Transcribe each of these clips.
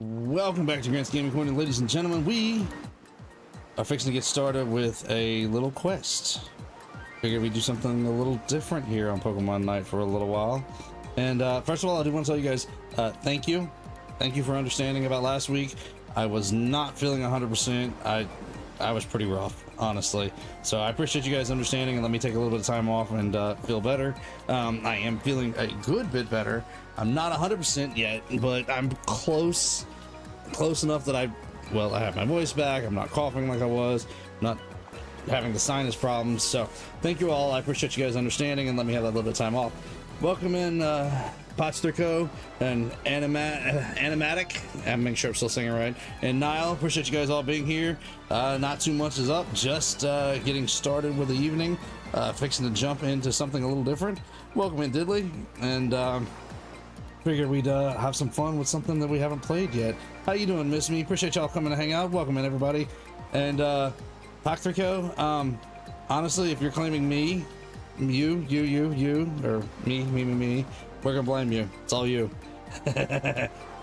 Welcome back to Grant's Gaming Corner, ladies and gentlemen. We are fixing to get started with a little quest. Figured we'd do something a little different here on Pokemon Night for a little while. And first of all, I do want to tell you guys, thank you. Thank you for understanding about last week. I was not feeling 100%. I was pretty rough, honestly. So I appreciate you guys understanding and let me take a little bit of time off and feel better. I am feeling a good bit better. I'm not 100% yet, but I'm close enough that I have my voice back. I'm not coughing like I was, not having the sinus problems. So thank you all. I appreciate you guys understanding and let me have that little bit of time off. Welcome in Potsterco and Animatic. I'm making sure I'm still singing right. And Niall, appreciate you guys all being here. Not too much is up, just getting started with the evening, fixing to jump into something a little different. Welcome in Diddley, and figured we'd have some fun with something that we haven't played yet. How you doing, Miss Me? Appreciate y'all coming to hang out. Welcome in, everybody. And Potsterco, honestly, if you're claiming me, you, or me, we're gonna blame you. It's all you.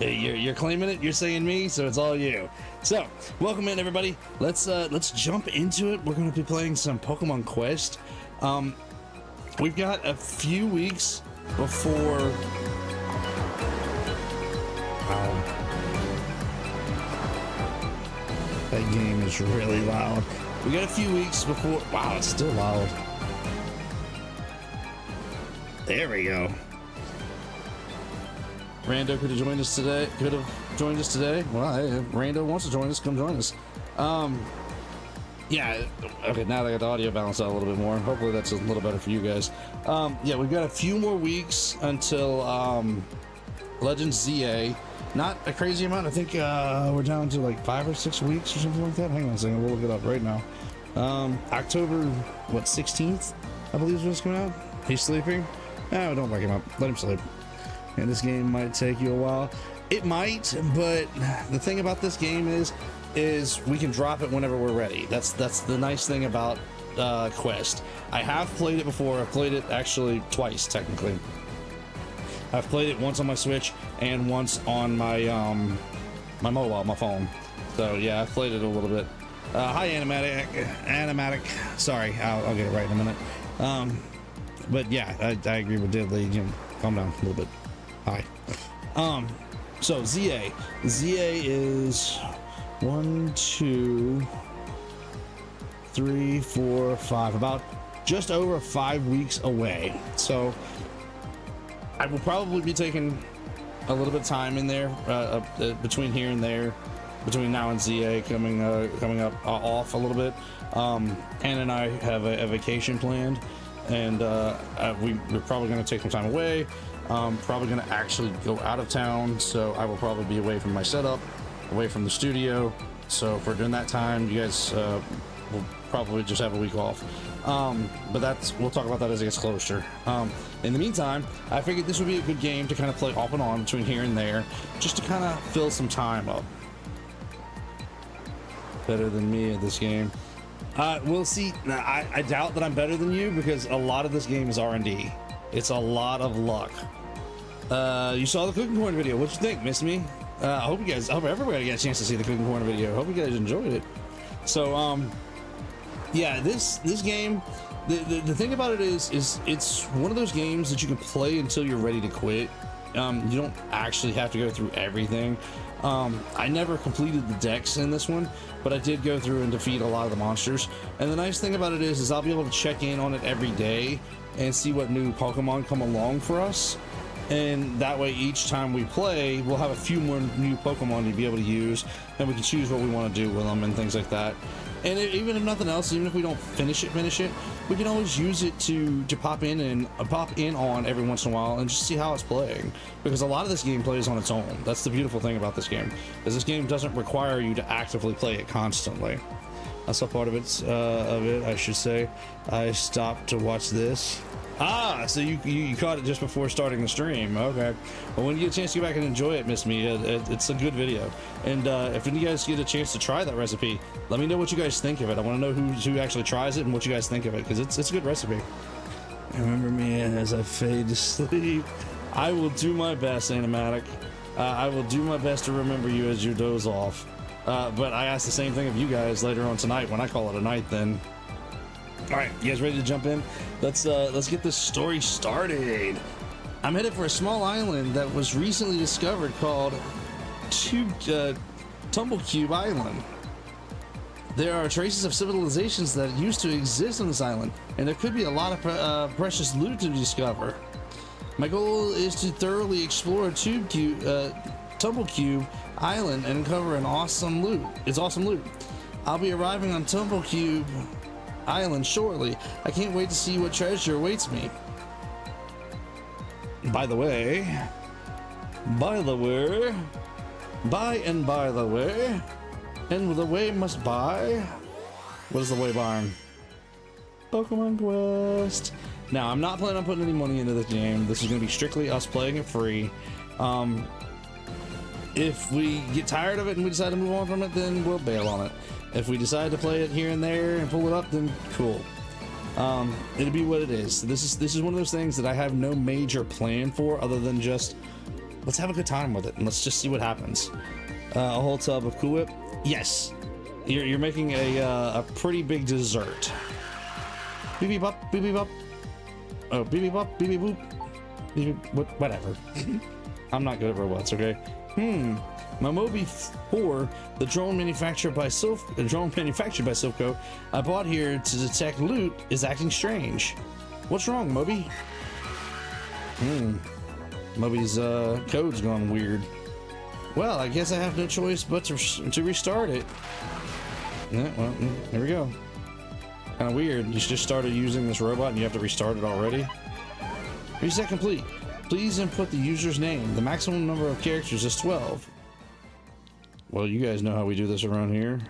You're claiming it, you're saying me, so it's all you. So welcome in, everybody. Let's jump into it. We're gonna be playing some Pokemon Quest. We've got a few weeks before that game is really loud. We got a few weeks before. Wow, it's still loud. There we go. Rando could have joined us today. Well, hey, if Rando wants to join us, come join us. Yeah. Okay, now that I got the audio balanced out a little bit more. Hopefully that's a little better for you guys. Yeah, we've got a few more weeks until Legends ZA. Not a crazy amount. I think we're down to like 5 or 6 weeks or something like that. Hang on a second, we'll look it up right now. October 16th, I believe is when it's coming out. He's sleeping. No, don't wake him up. Let him sleep. And this game might take you a while. It might, but the thing about this game is we can drop it whenever we're ready. That's the nice thing about Quest. I have played it before. I've played it actually twice, technically. I've played it once on my Switch and once on my my mobile, my phone. So yeah, I've played it a little bit. Hi, Animatic. Sorry, I'll get it right in a minute. But yeah, I agree with Diddley. You know, calm down a little bit. Hi. So ZA is 1, 2, 3, 4, 5. About just over 5 weeks away. So I will probably be taking a little bit of time in there between here and there, between now and ZA coming up off a little bit. Anna and I have a vacation planned, and we're probably going to take some time away. Probably going to actually go out of town, so I will probably be away from my setup, away from the studio. So for during that time, you guys will probably just have a week off. But we'll talk about that as it gets closer. In the meantime, I figured this would be a good game to kind of play off and on between here and there, just to kind of fill some time up. Better than me at this game. We'll see. I doubt that I'm better than you, because a lot of this game is R&D. It's a lot of luck. You saw the cooking corn video. What'd you think, Miss Me? I hope everybody got a chance to see the cooking corn video. Hope you guys enjoyed it. So yeah, this game, the thing about it is it's one of those games that you can play until you're ready to quit. You don't actually have to go through everything. I never completed the decks in this one, but I did go through and defeat a lot of the monsters. And the nice thing about it is I'll be able to check in on it every day and see what new Pokemon come along for us. And that way, each time we play, we'll have a few more new Pokemon to be able to use, and we can choose what we want to do with them and things like that. And even if nothing else, even if we don't finish it, we can always use it to pop in on every once in a while and just see how it's playing. Because a lot of this game plays on its own. That's the beautiful thing about this game, is this game doesn't require you to actively play it constantly. I saw part of it, I should say. I stopped to watch this. Ah, so you caught it just before starting the stream. Okay. Well, when you get a chance to go back and enjoy it, Miss Me, it's a good video. And if you guys get a chance to try that recipe, let me know what you guys think of it. I want to know who actually tries it and what you guys think of it, because it's a good recipe. Remember me as I fade to sleep. I will do my best, Animatic. I will do my best to remember you as you doze off. But I ask the same thing of you guys later on tonight when I call it a night then. All right, you guys ready to jump in? Let's get this story started. I'm headed for a small island that was recently discovered called Tumblecube Island. There are traces of civilizations that used to exist on this island, and there could be a lot of precious loot to discover. My goal is to thoroughly explore Tumblecube Island and uncover awesome loot. I'll be arriving on Tumblecube Island shortly. I can't wait to see what treasure awaits me. By the way, and the way must buy. What is the way buying? Pokémon Quest. Now, I'm not planning on putting any money into this game. This is going to be strictly us playing it free. If we get tired of it and we decide to move on from it, then we'll bail on it. If we decide to play it here and there and pull it up, then cool. It'll be what it is. This is one of those things that I have no major plan for other than just let's have a good time with it and let's just see what happens. A whole tub of Cool Whip. Yes, you're making a pretty big dessert. Beep beep up, beep beep up. Oh, beep beep up, beep beep boop. Beep beep, whatever. I'm not good at robots, okay? My Moby 4, the drone manufactured by Silpho I bought here to detect loot, is acting strange. What's wrong, Moby? Moby's code's gone weird. Well, I guess I have no choice but to restart it. Yeah, well, here we go. Kind of weird. You just started using this robot and you have to restart it already. Reset complete. Please input the user's name. The maximum number of characters is 12. Well, you guys know how we do this around here.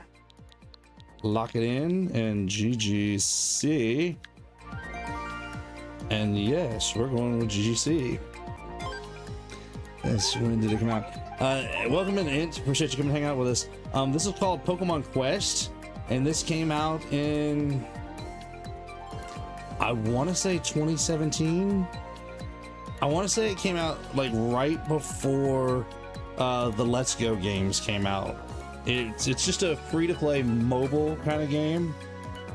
Lock it in and GGC. And yes, we're going with GGC. That's when did it come out? Welcome in, Int. Appreciate you coming to hang out with us. This is called Pokémon Quest, and this came out in, I want to say 2017. I want to say it came out like right before the Let's Go games came out. It's just a free-to-play mobile kind of game,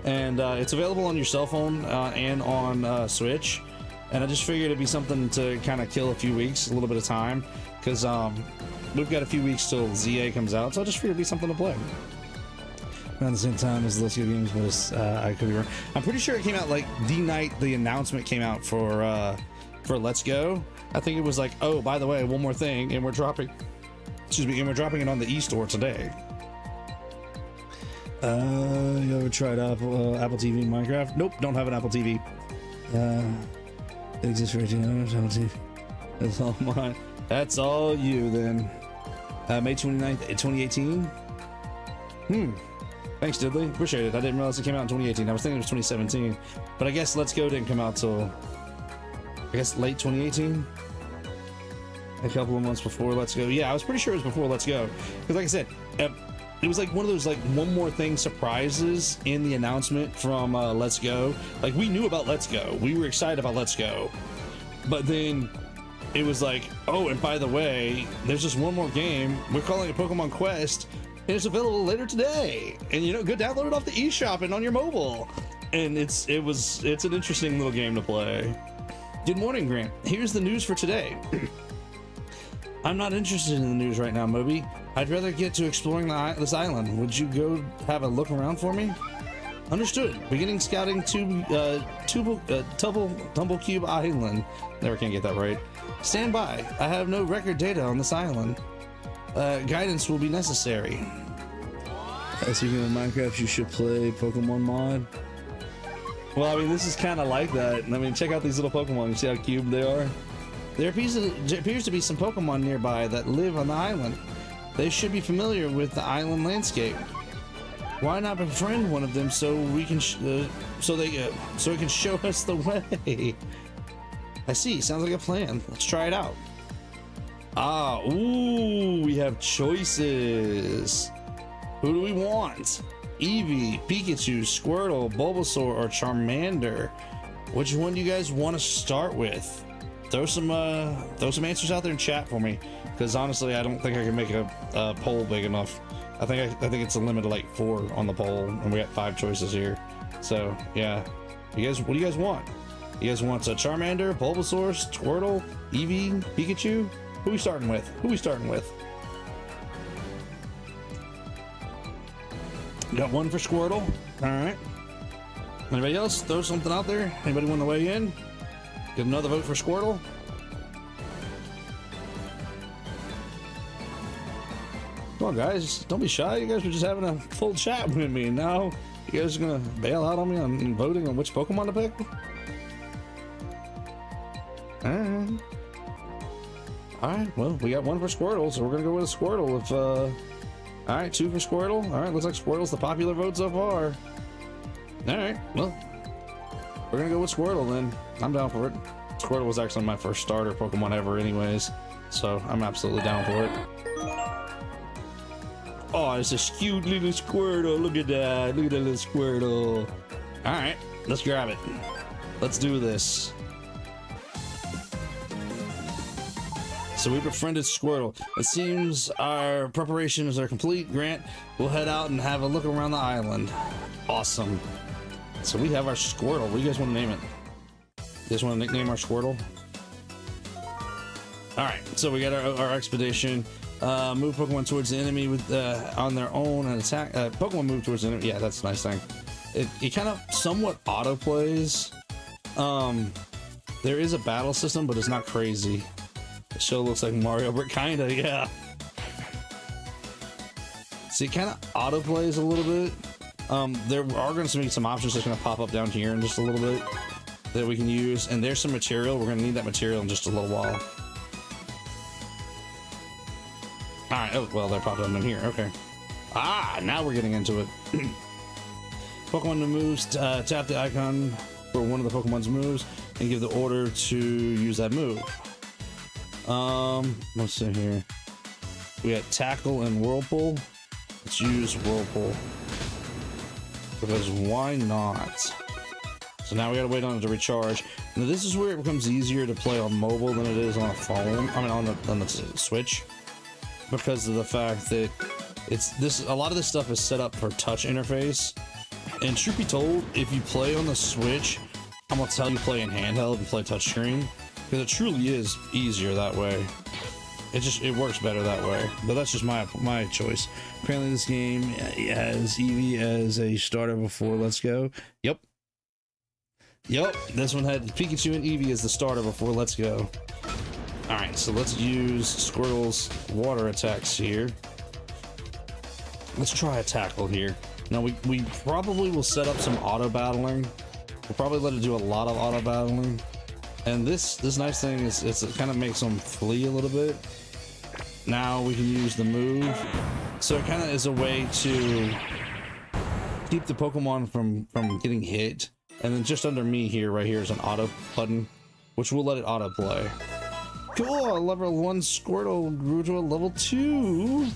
and it's available on your cell phone and on Switch. And I just figured it'd be something to kind of kill a few weeks, a little bit of time, because we've got a few weeks till ZA comes out, so I just figured it'd be something to play. Around the same time as the Let's Go games, but I could be wrong. I'm pretty sure it came out like the night the announcement came out for Let's Go. I think it was like, oh, by the way, one more thing, and we're dropping it on the eStore today. You ever tried Apple TV Minecraft? Nope, don't have an Apple TV. It exists for 18 hours. Apple TV. That's all mine. That's all you then. May 29th, 2018. Thanks, Diddley. Appreciate it. I didn't realize it came out in 2018. I was thinking it was 2017, but I guess Let's Go didn't come out till, I guess, late 2018. A couple of months before Let's Go. Yeah, I was pretty sure it was before Let's Go, because like I said, it was like one of those like one more thing surprises in the announcement from Let's Go. Like, we knew about Let's Go, we were excited about Let's Go, but then it was like, oh, and by the way, there's just one more game. We're calling it Pokemon Quest, and it's available later today. And you know, go download it off the eShop and on your mobile. And it's an interesting little game to play. Good morning, Grant. Here's the news for today. I'm not interested in the news right now, Moby. I'd rather get to exploring this island. Would you go have a look around for me? Understood. Beginning scouting Tumblecube Island. Never can get that right. Stand by. I have no record data on this island. Guidance will be necessary. Speaking of Minecraft, you should play Pokemon mod. Well, I mean, this is kind of like that. I mean, check out these little Pokemon. You see how cute they are? There appears to be some Pokemon nearby that live on the island. They should be familiar with the island landscape. Why not befriend one of them so we can so it can show us the way? I see. Sounds like a plan. Let's try it out. Ooh, we have choices. Who do we want? Eevee, Pikachu, Squirtle, Bulbasaur, or Charmander? Which one do you guys want to start with? throw some answers out there in chat for me, because honestly, I don't think I can make a poll big enough. I think it's a limit of like 4 on the poll, and we got 5 choices here. So yeah, what do you guys want? You guys want a Charmander, Bulbasaur, Squirtle, Eevee, Pikachu? Who we starting with? Got one for Squirtle. All right. Anybody else? Throw something out there. Anybody want to weigh in? Get another vote for Squirtle. Come on, guys. Don't be shy. You guys were just having a full chat with me, and now you guys are gonna bail out on me on voting on which Pokemon to pick. All right. Well, we got one for Squirtle, so we're gonna go with a Squirtle. If all right, 2 for Squirtle. All right, looks like Squirtle's the popular vote so far. All right, well, we're gonna go with Squirtle then. I'm down for it. Squirtle was actually my first starter Pokemon ever anyways, so I'm absolutely down for it. Oh, it's a cute little Squirtle. Look at that. Look at that little Squirtle. All right, let's grab it. Let's do this. So we befriended Squirtle. It seems our preparations are complete. Grant, we'll head out and have a look around the island. Awesome. So we have our Squirtle. What do you guys want to name it? You guys want to nickname our Squirtle? All right. So we got our expedition. Move Pokemon towards the enemy with on their own and attack. Pokemon move towards the enemy. Yeah, that's a nice thing. It kind of somewhat auto plays. There is a battle system, but it's not crazy. The show looks like Mario, but kinda, yeah. See, it kind of auto plays a little bit. There are going to be some options that's going to pop up down here in just a little bit that we can use, and there's some material. We're going to need that material in just a little while. All right. Oh, well, they're popped up in here. Okay. Ah, now we're getting into it. Pokemon moves. Tap the icon for one of the Pokemon's moves and give the order to use that move. Let's see here. We got Tackle and Whirlpool. Let's use Whirlpool, because why not? So now we gotta wait on it to recharge. Now this is where it becomes easier to play on mobile than it is on a phone. I mean, on the Switch, because of the fact that a lot of this stuff is set up for touch interface. And truth be told, if you play on the Switch, I'm gonna tell you play in handheld and play touchscreen, because it truly is easier that way. It works better that way, but that's just my choice. Apparently this game has Eevee as a starter before Let's Go. Yep, this one had Pikachu and Eevee as the starter before Let's Go. All right, so let's use Squirtle's water attacks here. Let's try a Tackle here. Now we probably will set up some auto battling. We'll probably let it do a lot of auto battling. And this nice thing is it kind of makes them flee a little bit. Now we can use the move. So it kind of is a way to keep the Pokemon from getting hit. And then just under me here, right here, is an auto button, which will let it auto play. Cool, level 1 Squirtle grew to a level 2.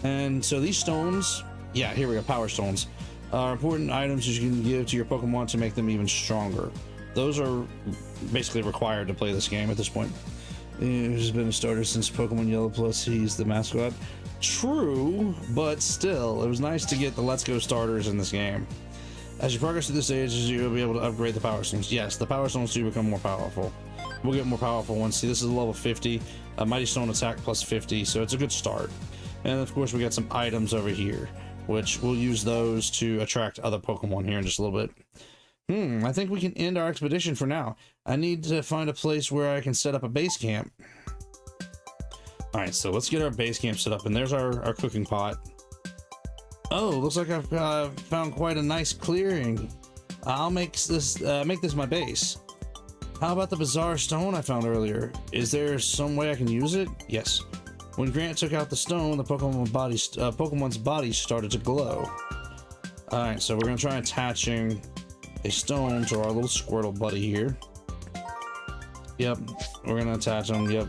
And so these stones, yeah, here we go, Power Stones, are important items you can give to your Pokemon to make them even stronger. Those are basically required to play this game at this point. He's been a starter since Pokemon Yellow, plus he's the mascot. True, but still, it was nice to get the Let's Go starters in this game. As you progress through the stages, you'll be able to upgrade the Power Stones. Yes, the Power Stones do become more powerful. We'll get more powerful ones. See, this is a level 50, a Mighty Stone attack plus 50, so it's a good start. And of course, we got some items over here, which we'll use those to attract other Pokemon here in just a little bit. I think we can end our expedition for now. I need to find a place where I can set up a base camp. All right, so let's get our base camp set up, and there's our cooking pot. Oh, looks like I've found quite a nice clearing. I'll make this my base. How about the bizarre stone I found earlier? Is there some way I can use it? Yes. When Grant took out the stone, the Pokemon's body started to glow. All right, so we're gonna try attaching a stone to our little Squirtle buddy here. Yep, we're gonna attach them. Yep.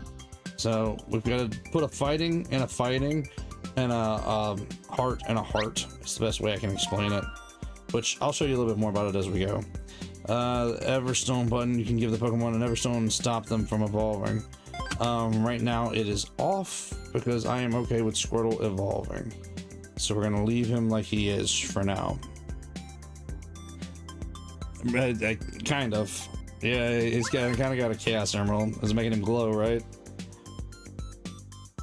So we've got to put a fighting and a fighting and a heart and a heart. It's the best way I can explain it, which I'll show you a little bit more about it as we go. Everstone button, you can give the Pokemon an Everstone and stop them from evolving. Right now it is off because I am okay with Squirtle evolving. So we're gonna leave him like he is for now. Kind of. Yeah, he's kind of got a Chaos Emerald. It's making him glow, right?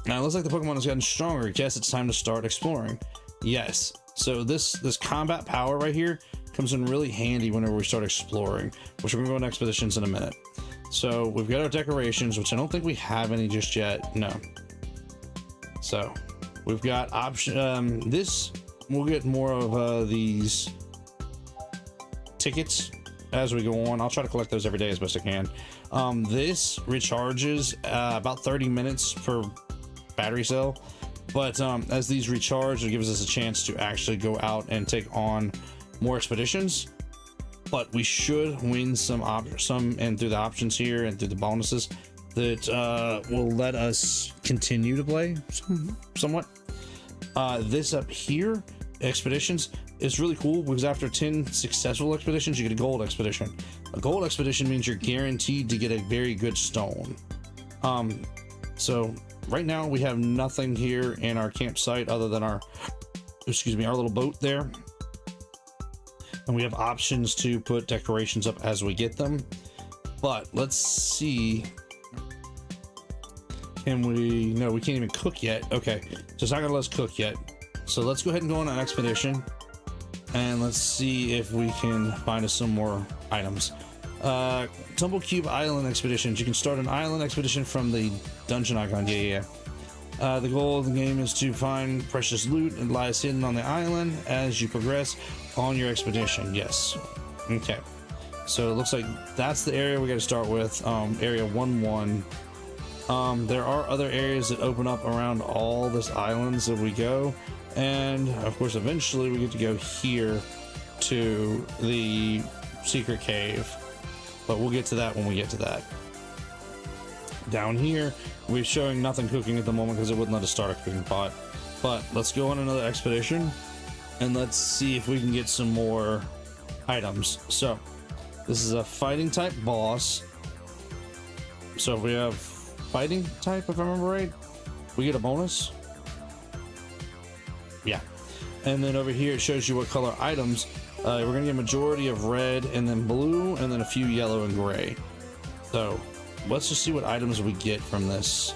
Now it looks like the Pokemon has gotten stronger. Yes, it's time to start exploring. Yes. So this combat power right here comes in really handy whenever we start exploring, which we're gonna go on expeditions in a minute. So we've got our decorations, which I don't think we have any just yet. No. So we've got option. This we'll get more of these tickets as we go on. I'll try to collect those every day as best I can. This recharges about 30 minutes per battery cell, but as these recharge, it gives us a chance to actually go out and take on more expeditions. But we should win some and through the options here and through the bonuses that will let us continue to play somewhat. This up here, expeditions, is really cool because after 10 successful expeditions, you get a gold expedition. A gold expedition means you're guaranteed to get a very good stone. So right now we have nothing here in our campsite other than our little boat there. And we have options to put decorations up as we get them. But let's see. Can we? No, we can't even cook yet. Okay, so it's not gonna let us cook yet. So let's go ahead and go on an expedition. And let's see if we can find us some more items. Tumblecube Island expeditions. You can start an island expedition from the dungeon icon. Yeah. The goal of the game is to find precious loot and lies hidden on the island as you progress on your expedition. Yes. Okay. So it looks like that's the area we got to start with. Area 1-1. There are other areas that open up around all this islands that we go, and of course eventually we get to go here to the secret cave, but we'll get to that when we get to that. Down here we're showing nothing cooking at the moment because it wouldn't let us start a cooking pot, but let's go on another expedition and let's see if we can get some more items. So this is a fighting type boss, so if we have fighting type, if I remember right, we get a bonus. Yeah. And then over here it shows you what color items. We're gonna get a majority of red and then blue and then a few yellow and gray. So let's just see what items we get from this,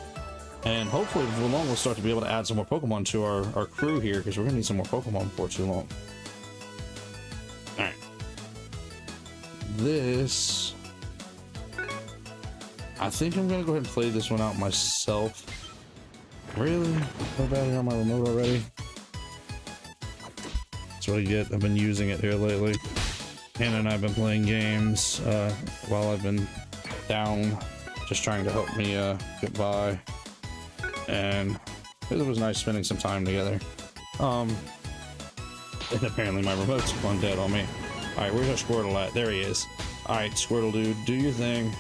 and hopefully before long we'll start to be able to add some more Pokemon to our crew here, because we're gonna need some more Pokemon before too long. All right, this, I think I'm gonna go ahead and play this one out myself. Really? So bad here on my remote already. That's what I get. I've been using it here lately. Hannah and I've been playing games while I've been down, just trying to help me get by, and it was nice spending some time together. And apparently my remote's gone dead on me. All right, where's our Squirtle at? There he is. All right, Squirtle dude, do your thing.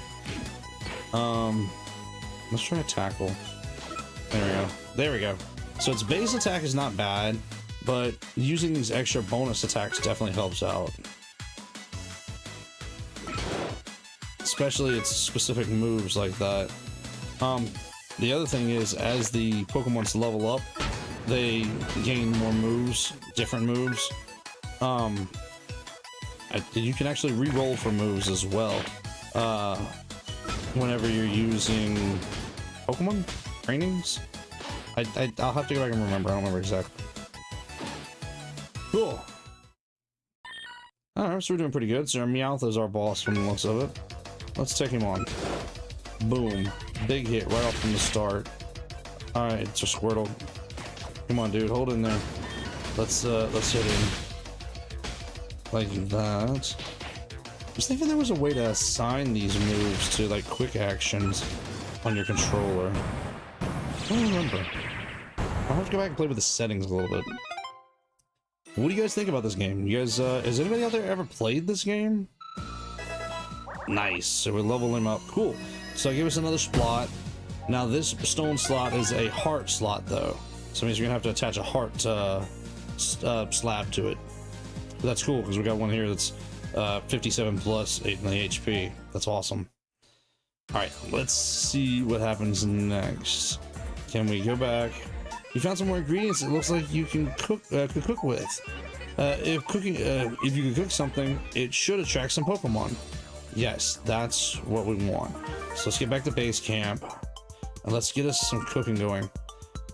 Let's try a tackle. There we go. There we go. So its base attack is not bad, but using these extra bonus attacks definitely helps out. Especially its specific moves like that. The other thing is, as the Pokemons level up, they gain more moves, different moves. You can actually re-roll for moves as well. Whenever you're using Pokemon trainings, I'll have to go back and remember. I don't remember exactly. Cool. All right, so we're doing pretty good. So our Meowth is our boss from the looks of it. Let's take him on. Boom, big hit right off from the start. All right, it's a Squirtle. Come on, dude, hold in there. Let's hit him like that. I was thinking there was a way to assign these moves to like quick actions on your controller. I don't remember. I'll have to go back and play with the settings a little bit. What do you guys think about this game? You guys, has anybody out there ever played this game? Nice. So we level him up. Cool. So give us another slot. Now this stone slot is a heart slot though, so it means you're gonna have to attach a heart slab to it. But that's cool because we got one here that's 57 plus 8 in the HP. That's awesome. All right, let's see what happens next. Can we go back? You found some more ingredients. It looks like you can cook with. If you can cook something, it should attract some Pokemon. Yes, that's what we want. So let's get back to base camp and let's get us some cooking going.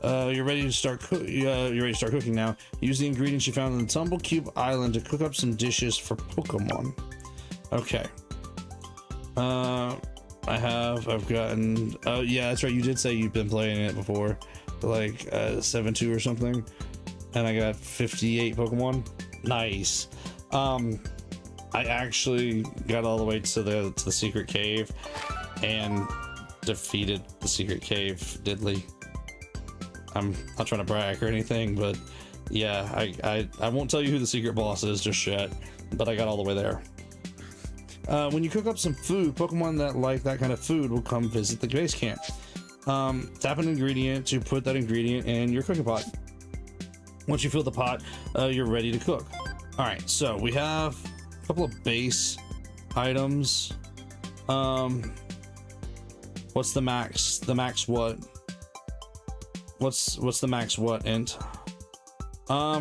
You're ready to start cooking now. Use the ingredients you found on the Tumble Cube Island to cook up some dishes for Pokemon. Okay. I've gotten, oh yeah, that's right, you did say you've been playing it before, like 7-2 or something, and I got 58 Pokemon. Nice. I actually got all the way to the secret cave and defeated the secret cave diddly. I'm not trying to brag or anything, but yeah, I won't tell you who the secret boss is just yet, but I got all the way there. When you cook up some food, Pokemon that like that kind of food will come visit the base camp. Tap an ingredient to put that ingredient in your cooking pot. Once you fill the pot, you're ready to cook. All right, so we have a couple of base items. What's the max? The max what? What's the max what, int? I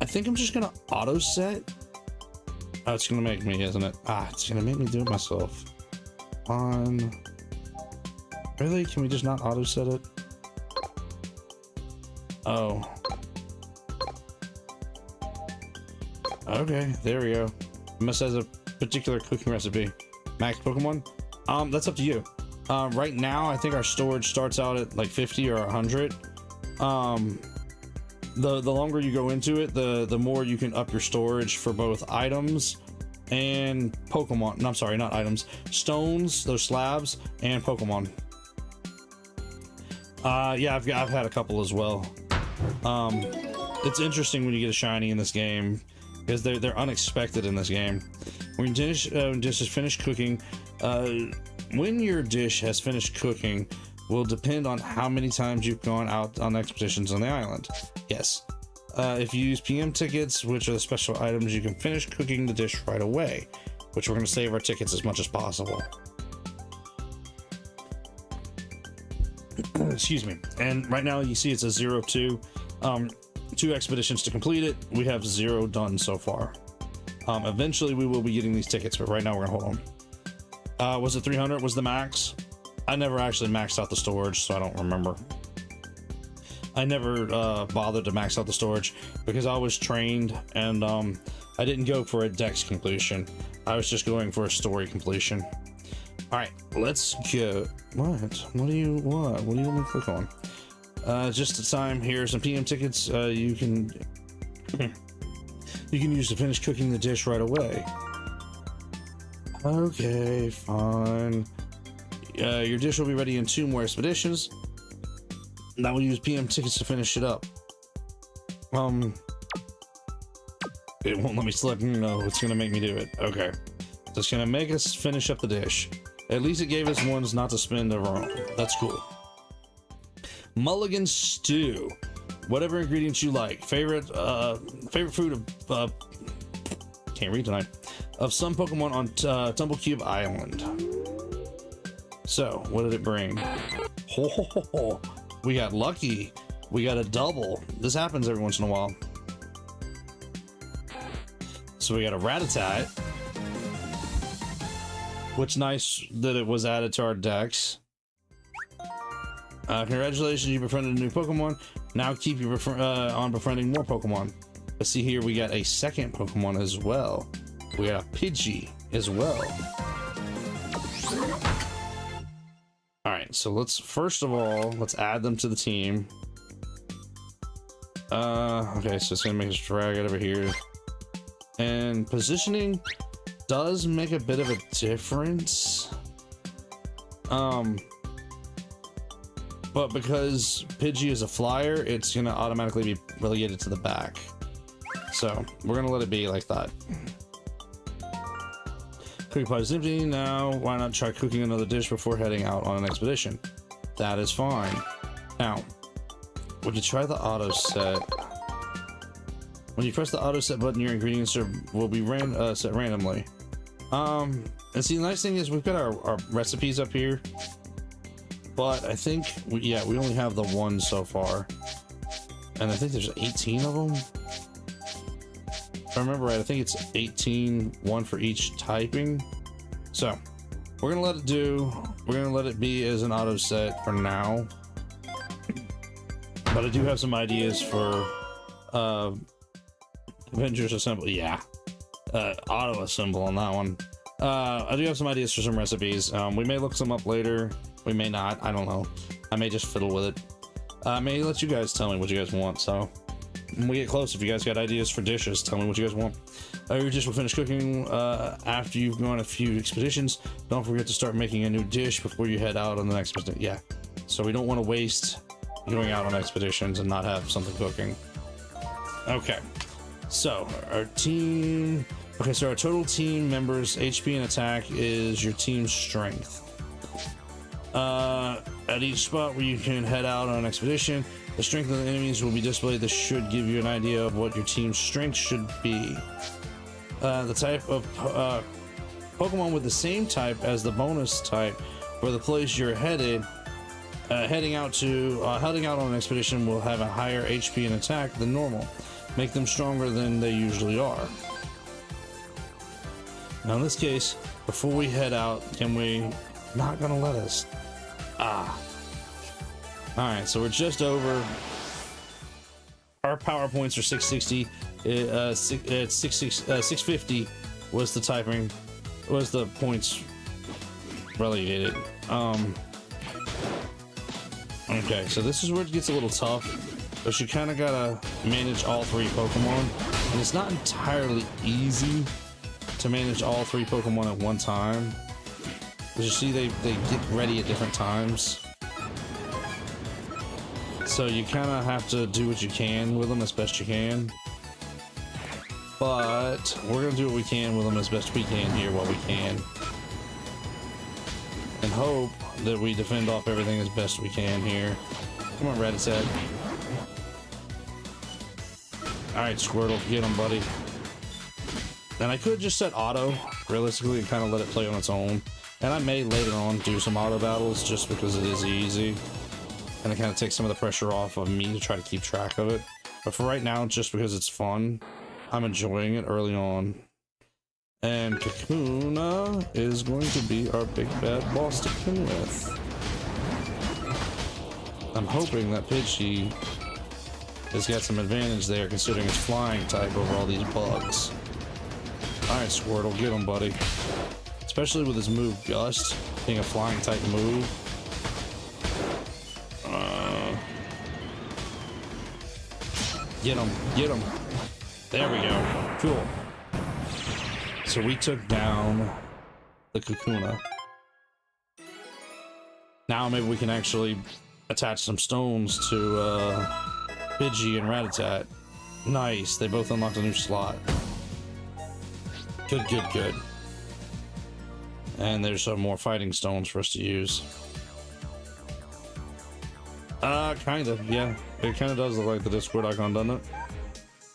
think I'm just gonna auto set. Oh, it's gonna make me, isn't it? It's gonna make me do it myself. Really? Can we just not auto set it? Oh. Okay, there we go. It must have a particular cooking recipe. Max Pokemon? That's up to you. Right now, I think our storage starts out at like 50 or 100. The longer you go into it, the more you can up your storage for both items and Pokemon. No, I'm sorry, not items. Stones, those slabs, and Pokemon. Yeah, I've had a couple as well. It's interesting when you get a shiny in this game because they're unexpected in this game. When dish is finished cooking, when your dish has finished cooking will depend on how many times you've gone out on expeditions on the island. Yes. If you use PM tickets, which are the special items, you can finish cooking the dish right away, which we're going to save our tickets as much as possible. Excuse me. And right now you see it's a 0-2. 2 expeditions to complete it. We have 0 done so far. Eventually we will be getting these tickets, but right now we're gonna hold on. Was it 300 was the max? I never actually maxed out the storage, so I don't remember. I never bothered to max out the storage because I was trained and I didn't go for a dex completion. I was just going for a story completion. All right, let's go. What do you want me to click on? Just the time. Here are some PM tickets you can use to finish cooking the dish right away. Okay, fine. Your dish will be ready in 2 more expeditions. Now we'll use PM tickets to finish it up. It won't let me select. No, it's gonna make me do it. Okay, so it's gonna make us finish up the dish. At least it gave us ones not to spend of our own. That's cool. Mulligan stew. Whatever ingredients you like. Favorite food of can't read tonight. Of some Pokemon on Tumblecube Island. So, what did it bring? Oh, we got lucky. We got a double. This happens every once in a while. So we got a Rattata. Which nice that it was added to our decks. Congratulations, you befriended a new Pokemon. Now keep you on befriending more Pokemon. Let's see here, we got a second Pokemon as well. We got a Pidgey as well. Alright, so let's add them to the team. Okay, so it's gonna make us drag it over here. And positioning does make a bit of a difference. But because Pidgey is a flyer, it's gonna automatically be relegated to the back. So we're gonna let it be like that. Cooking pot is empty now. Why not try cooking another dish before heading out on an expedition? That is fine. Now, we could try the auto set. When you press the auto set button, your ingredients will be set randomly. And see, the nice thing is we've got our recipes up here, but I think we only have the one so far, and I think there's 18 of them. If I remember right, I think it's 18, one for each typing. So we're gonna let it be as an auto set for now, but I do have some ideas for Avengers Assemble. Yeah, auto assemble on that one. I do have some ideas for some recipes. We may look some up later, we may not, I don't know. I may just fiddle with it. I may let you guys tell me what you guys want. So when we get close, if you guys got ideas for dishes, tell me what you guys want. Your dish will finish cooking after you've gone a few expeditions. Don't forget to start making a new dish before you head out on the next expedition. Yeah, so we don't want to waste going out on expeditions and not have something cooking. Okay, so our team. Okay, so our total team members HP and attack is your team's strength. At each spot where you can head out on an expedition, the strength of the enemies will be displayed. This should give you an idea of what your team's strength should be. The type of Pokemon with the same type as the bonus type for the place you're heading out on an expedition will have a higher HP and attack than normal. Make them stronger than they usually are. Now in this case, before we head out, not gonna let us. Alright, so we're just over. Our power points are 660. 650 was the typing, was the points relegated. Okay, so this is where it gets a little tough, but you kind of gotta manage all three Pokemon, and it's not entirely easy to manage all three Pokemon at one time. As you see, they get ready at different times, so you kind of have to do what you can with them as best you can. But we're gonna do what we can with them as best we can here while we can, and hope that we defend off everything as best we can here. Come on, Rattata. Alright, Squirtle, get him, buddy. And I could just set auto, realistically, and kind of let it play on its own. And I may later on do some auto battles just because it is easy. And it kind of takes some of the pressure off of me to try to keep track of it. But for right now, just because it's fun, I'm enjoying it early on. And Kakuna is going to be our big bad boss to begin with. I'm hoping that Pidgey has got some advantage there, considering its flying type over all these bugs. Alright, Squirtle, get him, buddy. Especially with his move Gust, being a flying type move. Get him, get him. There we go. Cool. So we took down the Kakuna. Now maybe we can actually attach some stones to Pidgey and Rattata. Nice, they both unlocked a new slot. Good, good, good. And there's some more fighting stones for us to use. Kind of, yeah. It kind of does look like the Discord icon, doesn't it?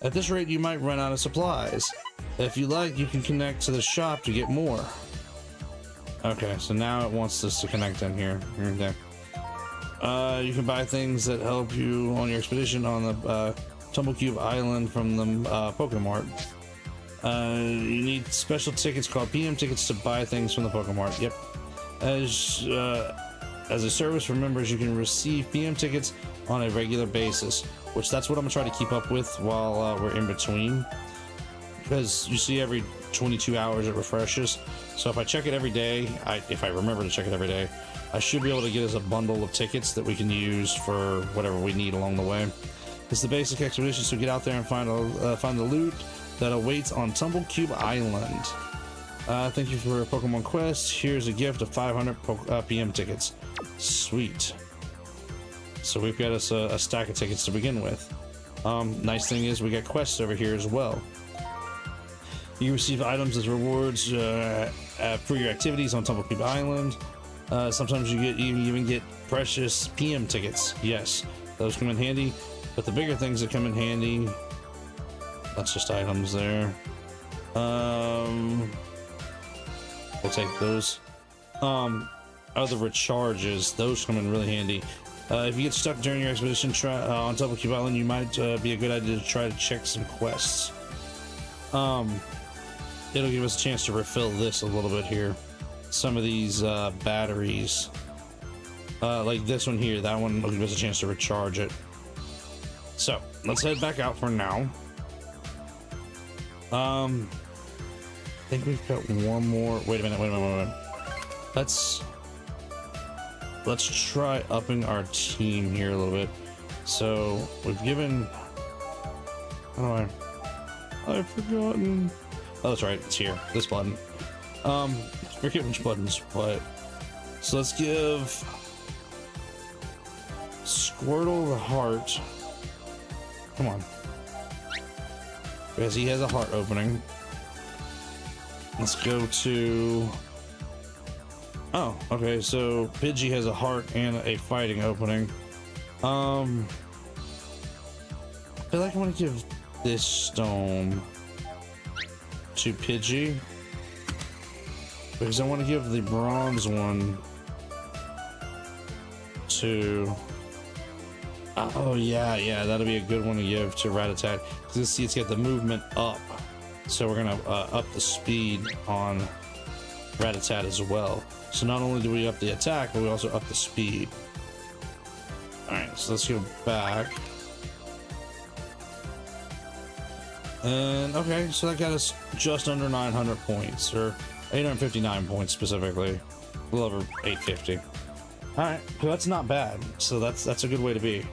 At this rate, you might run out of supplies. If you like, you can connect to the shop to get more. Okay, so now it wants us to connect in here. Okay. You can buy things that help you on your expedition on the Tumblecube Island from the Pokemart. You need special tickets called PM tickets to buy things from the Pokemart. Yep. As a service for members, you can receive PM tickets on a regular basis, which that's what I'm gonna try to keep up with while we're in between, because you see every 22 hours it refreshes. So if I check it every day, if I remember to check it every day, I should be able to get us a bundle of tickets that we can use for whatever we need along the way. It's the basic expedition, so get out there and find the loot that awaits on Tumblecube Island. Thank you for Pokemon Quest. Here's a gift of 500 PM tickets. Sweet. So we've got us a stack of tickets to begin with. Nice thing is we got quests over here as well. You receive items as rewards for your activities on Tumblecube Island. Sometimes you even get precious PM tickets. Yes, those come in handy. But the bigger things that come in handy That's just items there. We'll take those. Other recharges, those come in really handy. If you get stuck during your expedition on Double Cube Island, you might be a good idea to try to check some quests. It'll give us a chance to refill this a little bit here. Some of these batteries, like this one here, that one will give us a chance to recharge it. So let's head back out for now. I think we've got one more. Wait a minute. Let's try upping our team here a little bit. So we've given. I've forgotten. Oh, that's right. It's here. This button. Forget which button's what. So let's give Squirtle the heart. Come on. Because he has a heart opening. Let's go to... Oh, okay, so Pidgey has a heart and a fighting opening. I feel like I want to give this stone to Pidgey. Because I want to give the bronze one to... Oh, yeah, that'll be a good one to give to Rattata. Because see, it's got the movement up. So we're going to up the speed on Rattata as well. So not only do we up the attack, but we also up the speed. Alright, so let's go back. And, okay, so that got us just under 900 points, or 859 points specifically. A little over 850. Alright, so that's not bad. So that's a good way to be.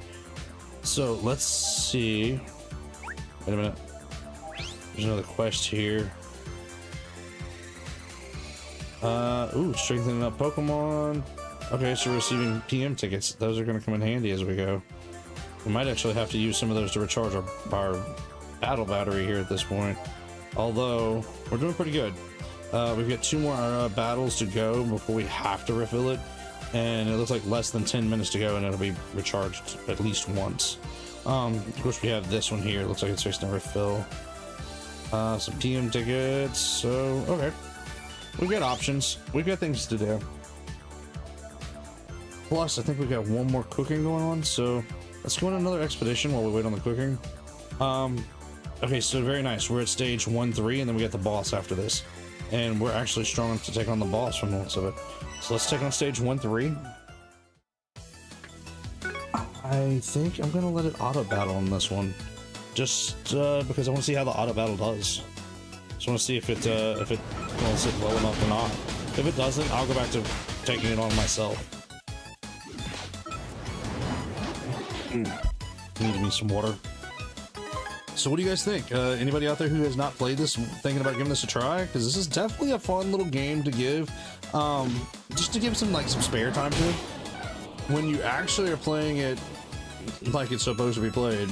So let's see. Wait a minute. There's another quest here. Ooh, strengthening up Pokemon. Okay, so receiving PM tickets. Those are going to come in handy as we go. We might actually have to use some of those to recharge our battle battery here at this point. Although, we're doing pretty good. We've got 2 more battles to go before we have to refill it. And it looks like less than 10 minutes to go and it'll be recharged at least once. Of course, we have this one here. It looks like it's fixing to refill. Some PM tickets. So, okay. We've got options. We've got things to do. Plus, I think we've got one more cooking going on. So, let's go on another expedition while we wait on the cooking. Okay, so very nice. We're at stage 1-3, and then we got the boss after this. And we're actually strong enough to take on the boss from the looks of it. So let's take on stage 1-3. I think I'm gonna let it auto battle on this one, just because I want to see how the auto battle does. Just want to see if it holds it well enough or not. If it doesn't, I'll go back to taking it on myself. Need me some water. So what do you guys think? Anybody out there who has not played this, thinking about giving this a try? Because this is definitely a fun little game to give, just to give some spare time to. When you actually are playing it like it's supposed to be played,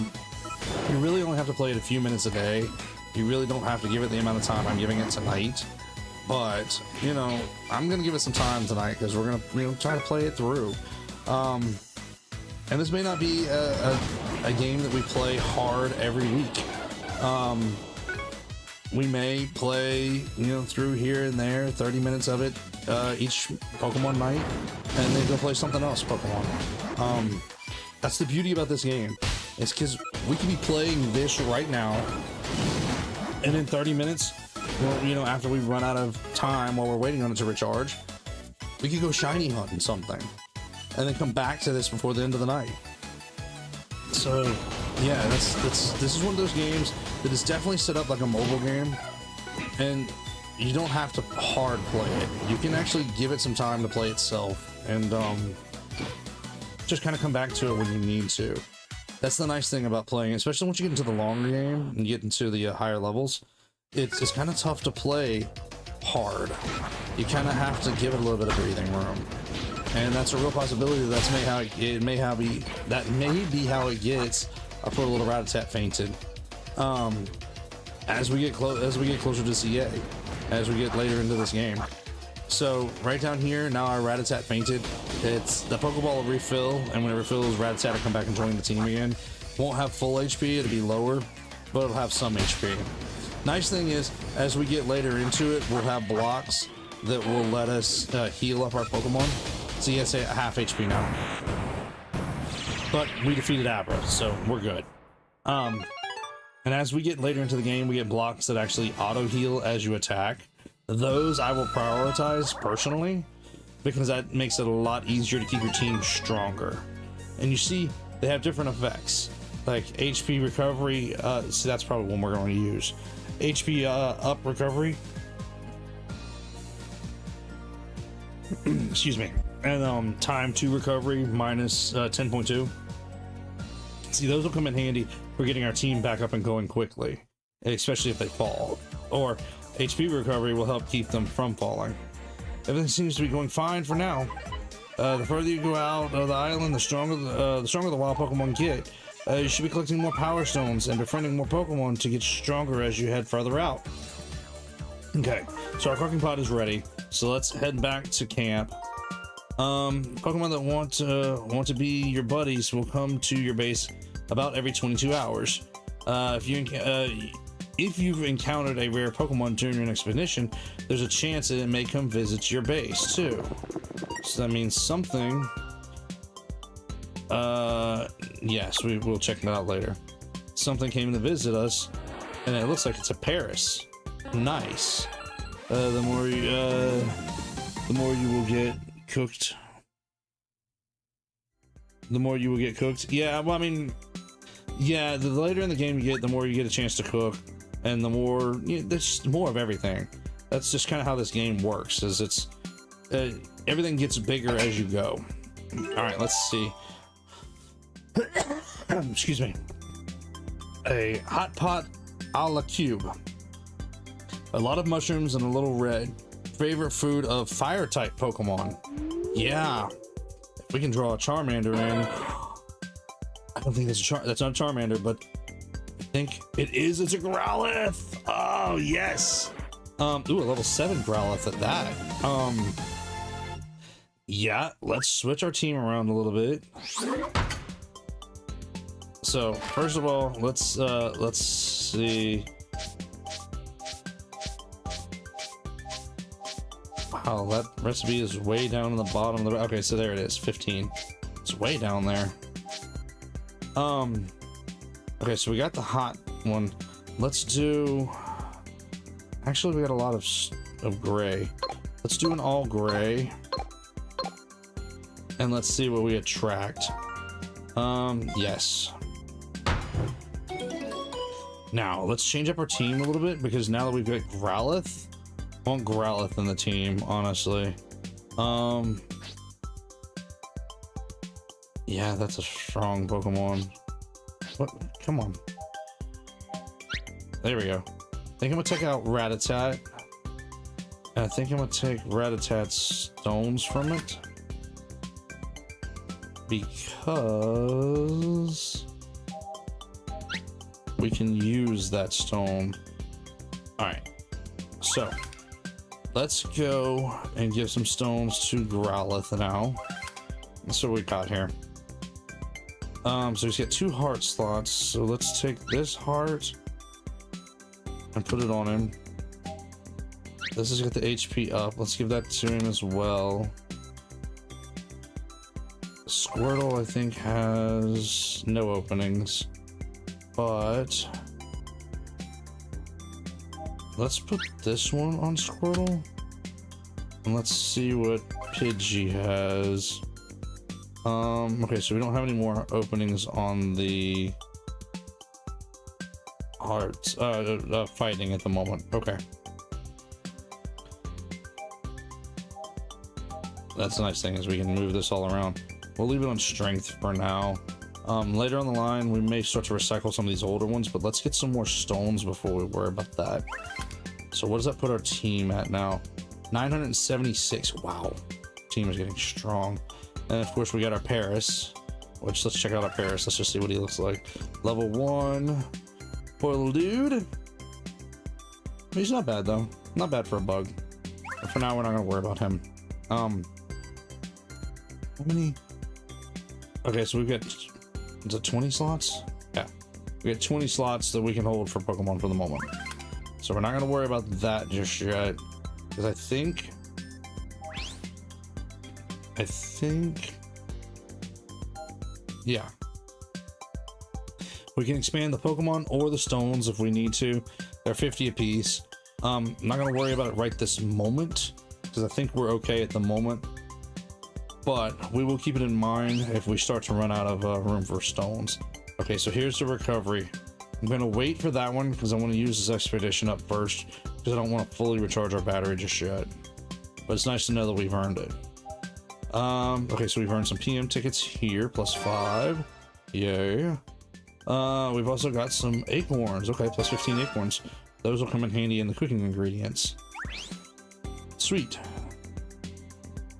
you really only have to play it a few minutes a day. You really don't have to give it the amount of time I'm giving it tonight. But, you know, I'm going to give it some time tonight because we're going to, try to play it through. And this may not be a game that we play hard every week. We may play, through here and there, 30 minutes of it each Pokemon night, and then go play something else Pokemon. That's the beauty about this game. It's because we could be playing this right now, and in 30 minutes, well, after we run out of time while we're waiting on it to recharge, we could go shiny hunting something, and then come back to this before the end of the night. So, yeah, this is one of those games that is definitely set up like a mobile game, and you don't have to hard play it. You can actually give it some time to play itself, and just kind of come back to it when you need to. That's the nice thing about playing, especially once you get into the longer game and get into the higher levels. It's kind of tough to play hard. You kind of have to give it a little bit of breathing room. And that's a real possibility. That may be how it gets. I put a little Rattata fainted. As we get closer to CA, as we get later into this game. So right down here, now our Rattata fainted. It's the Pokeball will refill, and when it refills, Rattata will come back and join the team again. Won't have full HP, it'll be lower. but it'll have some HP. Nice thing is, as we get later into it, we'll have blocks that will let us heal up our Pokemon. So you say half HP now. But we defeated Abra, so we're good. And as we get later into the game, we get blocks that actually auto heal as you attack. Those I will prioritize personally, because that makes it a lot easier to keep your team stronger. And you see, they have different effects, like HP recovery. So that's probably one we're going to use. HP up recovery. Excuse me. And time to recovery minus 10.2. See, those will come in handy for getting our team back up and going quickly, especially if they fall. Or HP recovery will help keep them from falling. Everything seems to be going fine for now. The further you go out of the island, the stronger the wild Pokemon get. You should be collecting more Power Stones and befriending more Pokemon to get stronger as you head further out. Okay, so our cooking pot is ready. So let's head back to camp. Pokemon that want to be your buddies will come to your base about every 22 hours. If you've encountered a rare Pokemon during an expedition, there's a chance that it may come visit your base too. So that means something. Yes, we will check that out later. Something came to visit us, and it looks like it's a Paris. Nice. The more you will get cooked. The more you will get cooked. Yeah, well, I mean, yeah, the later in the game you get, the more you get a chance to cook, and the more, there's just more of everything. That's just kind of how this game works. Is it's everything gets bigger as you go. All right, let's see. Excuse me. A hot pot a la cube. A lot of mushrooms and a little red. Favorite food of fire type Pokemon. Yeah. If we can draw a Charmander in. I don't think that's that's not a Charmander, but I think it is. It's a Growlithe. Oh yes. Ooh, a level 7 Growlithe at that. Yeah, let's switch our team around a little bit. So first of all, let's see. Wow, that recipe is way down in the bottom of the. Okay, so there it is, 15. It's way down there. Okay, so we got the hot one. Let's do. Actually, we got a lot of gray. Let's do an all gray, and let's see what we attract. Yes. Now let's change up our team a little bit, because now that we've got Growlithe, I want Growlithe in the team, honestly. Yeah, that's a strong Pokemon. What? Come on. There we go. I think I'm gonna take out Rattata. And I think I'm gonna take Rattatat's stones from it, because we can use that stone. All right, so let's go and give some stones to Growlithe now. That's what we got here. So he's got 2 heart slots. So let's take this heart and put it on him. This has got the HP up. Let's give that to him as well. Squirtle, I think, has no openings, but let's put this one on Squirtle, and let's see what Pidgey has. Okay, so we don't have any more openings on the hearts, fighting at the moment. Okay. That's the nice thing, is we can move this all around. We'll leave it on strength for now. Later on the line, we may start to recycle some of these older ones, but let's get some more stones before we worry about that. So what does that put our team at now? 976. Wow. Team is getting strong. And of course we got our Paris, which, let's check out our Paris. Let's just see what he looks like. Level 1. Poor little dude. He's not bad though. Not bad for a bug. But for now, we're not gonna worry about him. How many? Okay, so we've got, is it 20 slots? Yeah. We got 20 slots that we can hold for Pokemon for the moment. So we're not going to worry about that just yet. Because I think... Yeah. We can expand the Pokemon or the stones if we need to. They're 50 apiece. I'm not going to worry about it right this moment, because I think we're okay at the moment. But we will keep it in mind if we start to run out of room for stones. Okay, so here's the recovery. I'm going to wait for that one because I want to use this expedition up first, because I don't want to fully recharge our battery just yet. But it's nice to know that we've earned it. Okay, so we've earned some PM tickets here, +5. Yay. We've also got some acorns. Okay, +15 acorns. Those will come in handy in the cooking ingredients. Sweet.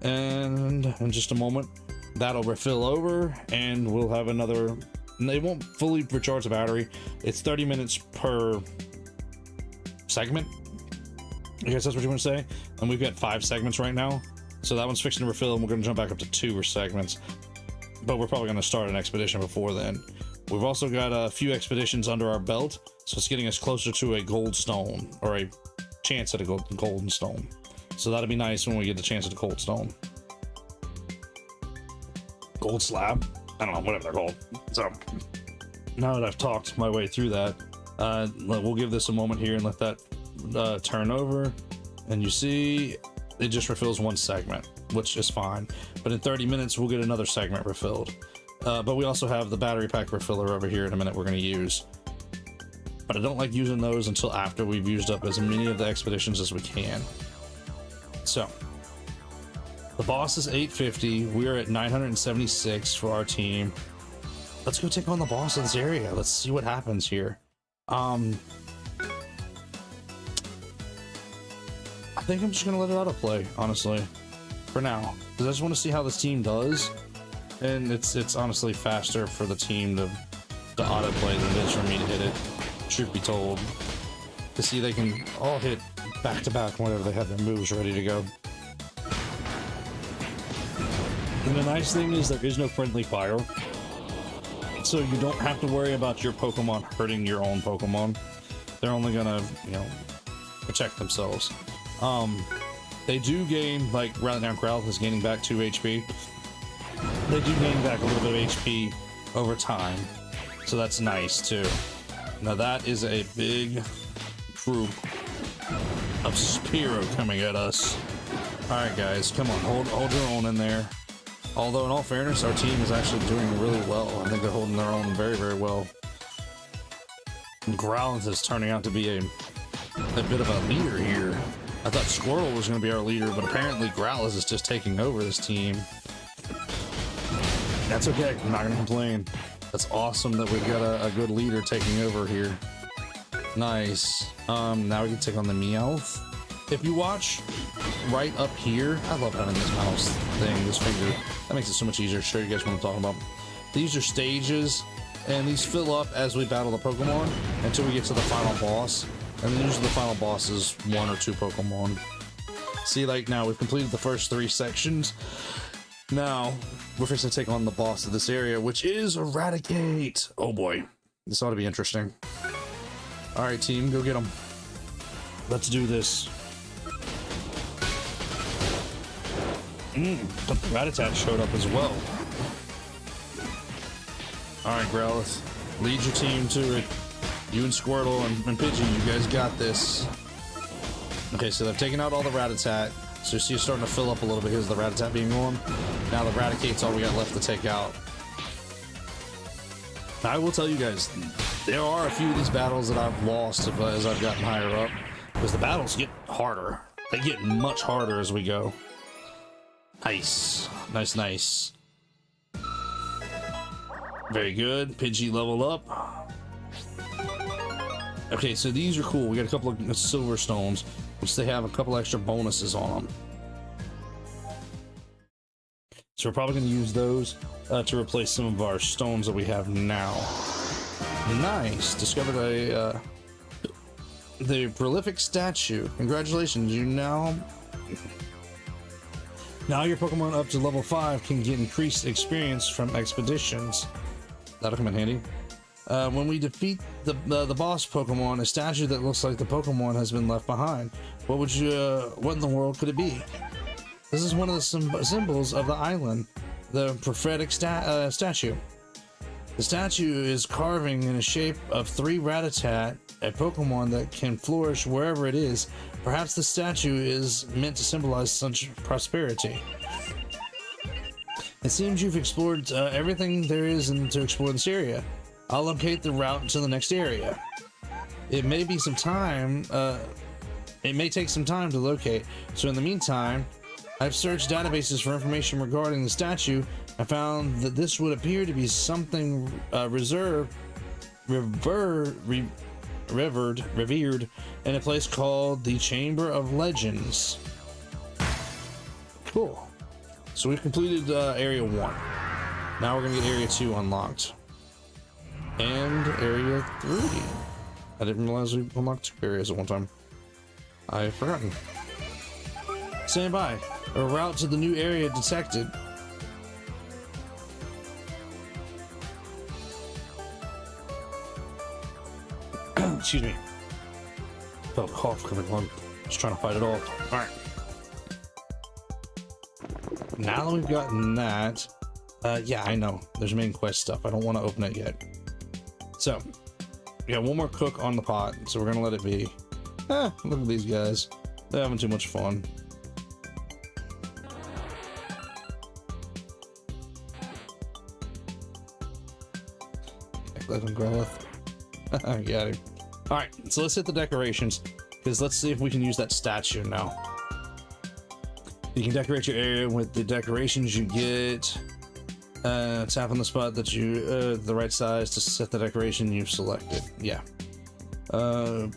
And in just a moment, that'll refill over, and we'll have another. They won't fully recharge the battery. It's 30 minutes per segment. I guess that's what you want to say. And we've got 5 segments right now. So that one's fixing to refill, and we're going to jump back up to 2 segments. But we're probably going to start an expedition before then. We've also got a few expeditions under our belt, so it's getting us closer to a gold stone, or a chance at a golden stone. So that'll be nice when we get the chance at a gold stone. Gold slab? I don't know, whatever they're called. So now that I've talked my way through that, we'll give this a moment here and let that turn over. And you see, it just refills 1 segment, which is fine. But in 30 minutes, we'll get another segment refilled. But we also have the battery pack refiller over here in a minute we're going to use. But I don't like using those until after we've used up as many of the expeditions as we can. So, the boss is 850. We're at 976 for our team. Let's go take on the boss of this area. Let's see what happens here. I think I'm just going to let it autoplay, honestly, for now. Because I just want to see how this team does. And it's honestly faster for the team to autoplay than it is for me to hit it, truth be told. To see they can all hit back to back whenever they have their moves ready to go. And the nice thing is there is no friendly fire. So you don't have to worry about your Pokemon hurting your own Pokemon. They're only gonna, protect themselves. They do gain, like right now Growlithe is gaining back 2 HP. They do gain back a little bit of HP over time, so that's nice too. Now that is a big group of Spearow coming at us. Alright guys, come on, hold your own in there. Although in all fairness, our team is actually doing really well. I think they're holding their own very, very well. And Growlithe is turning out to be a bit of a leader here. I thought Squirtle was going to be our leader, but apparently Growlithe is just taking over this team. That's okay, I'm not gonna complain. That's awesome that we've got a good leader taking over here. Nice. Now we can take on the Meowth. If you watch right up here, I love having this mouse thing, this finger. That makes it so much easier to show you guys what I'm talking about. These are stages, and these fill up as we battle the Pokemon until we get to the final boss. And then usually the final boss is 1 or 2 Pokemon. See, like now we've completed the first 3 sections. Now, we're fixing to take on the boss of this area, which is Eradicate. Oh boy, this ought to be interesting. Alright team, go get him. Let's do this. The Rattata showed up as well. Alright Growlithe, lead your team to it. You and Squirtle and Pidgey, you guys got this. Okay, so they've taken out all the Rattata. So you see it's starting to fill up a little bit because of the Rattata being gone. Now the Eradicate's all we got left to take out. I will tell you guys, there are a few of these battles that I've lost as I've gotten higher up. Because the battles get harder. They get much harder as we go. Nice. Nice, nice. Very good. Pidgey level up. Okay, so these are cool. We got a couple of silver stones, which they have a couple extra bonuses on them. So we're probably going to use those to replace some of our stones that we have now. Nice. Discovered the prolific statue. Congratulations. You now your Pokemon up to level 5 can get increased experience from expeditions. That'll come in handy. When we defeat the boss Pokemon, a statue that looks like the Pokemon has been left behind. What in the world could it be? This is one of the symbols of the island, the prophetic statue. The statue is carving in the shape of 3 Rattata, a Pokemon that can flourish wherever it is. Perhaps the statue is meant to symbolize such prosperity. It seems you've explored everything there is to explore in this area. I'll locate the route to the next area. It may take some time to locate, so in the meantime, I've searched databases for information regarding the statue. I found that this would appear to be something revered in a place called the Chamber of Legends. Cool. So we've completed area 1. Now we're gonna get area 2 unlocked. And area 3. I didn't realize we unlocked 2 areas at one time. I've forgotten. Stand by. A route to the new area detected. Excuse me. Felt a cough coming on. Just trying to fight it off. Alright. Now that we've gotten that, yeah, I know. There's main quest stuff. I don't want to open it yet. So, we got one more cook on the pot, so we're gonna let it be. Look at these guys. They're having too much fun. Let him Growlithe. Got him. Alright, so let's hit the decorations, because let's see if we can use that statue now. You can decorate your area with the decorations you get. Tap on the spot that the right size to set the decoration you've selected. Yeah. The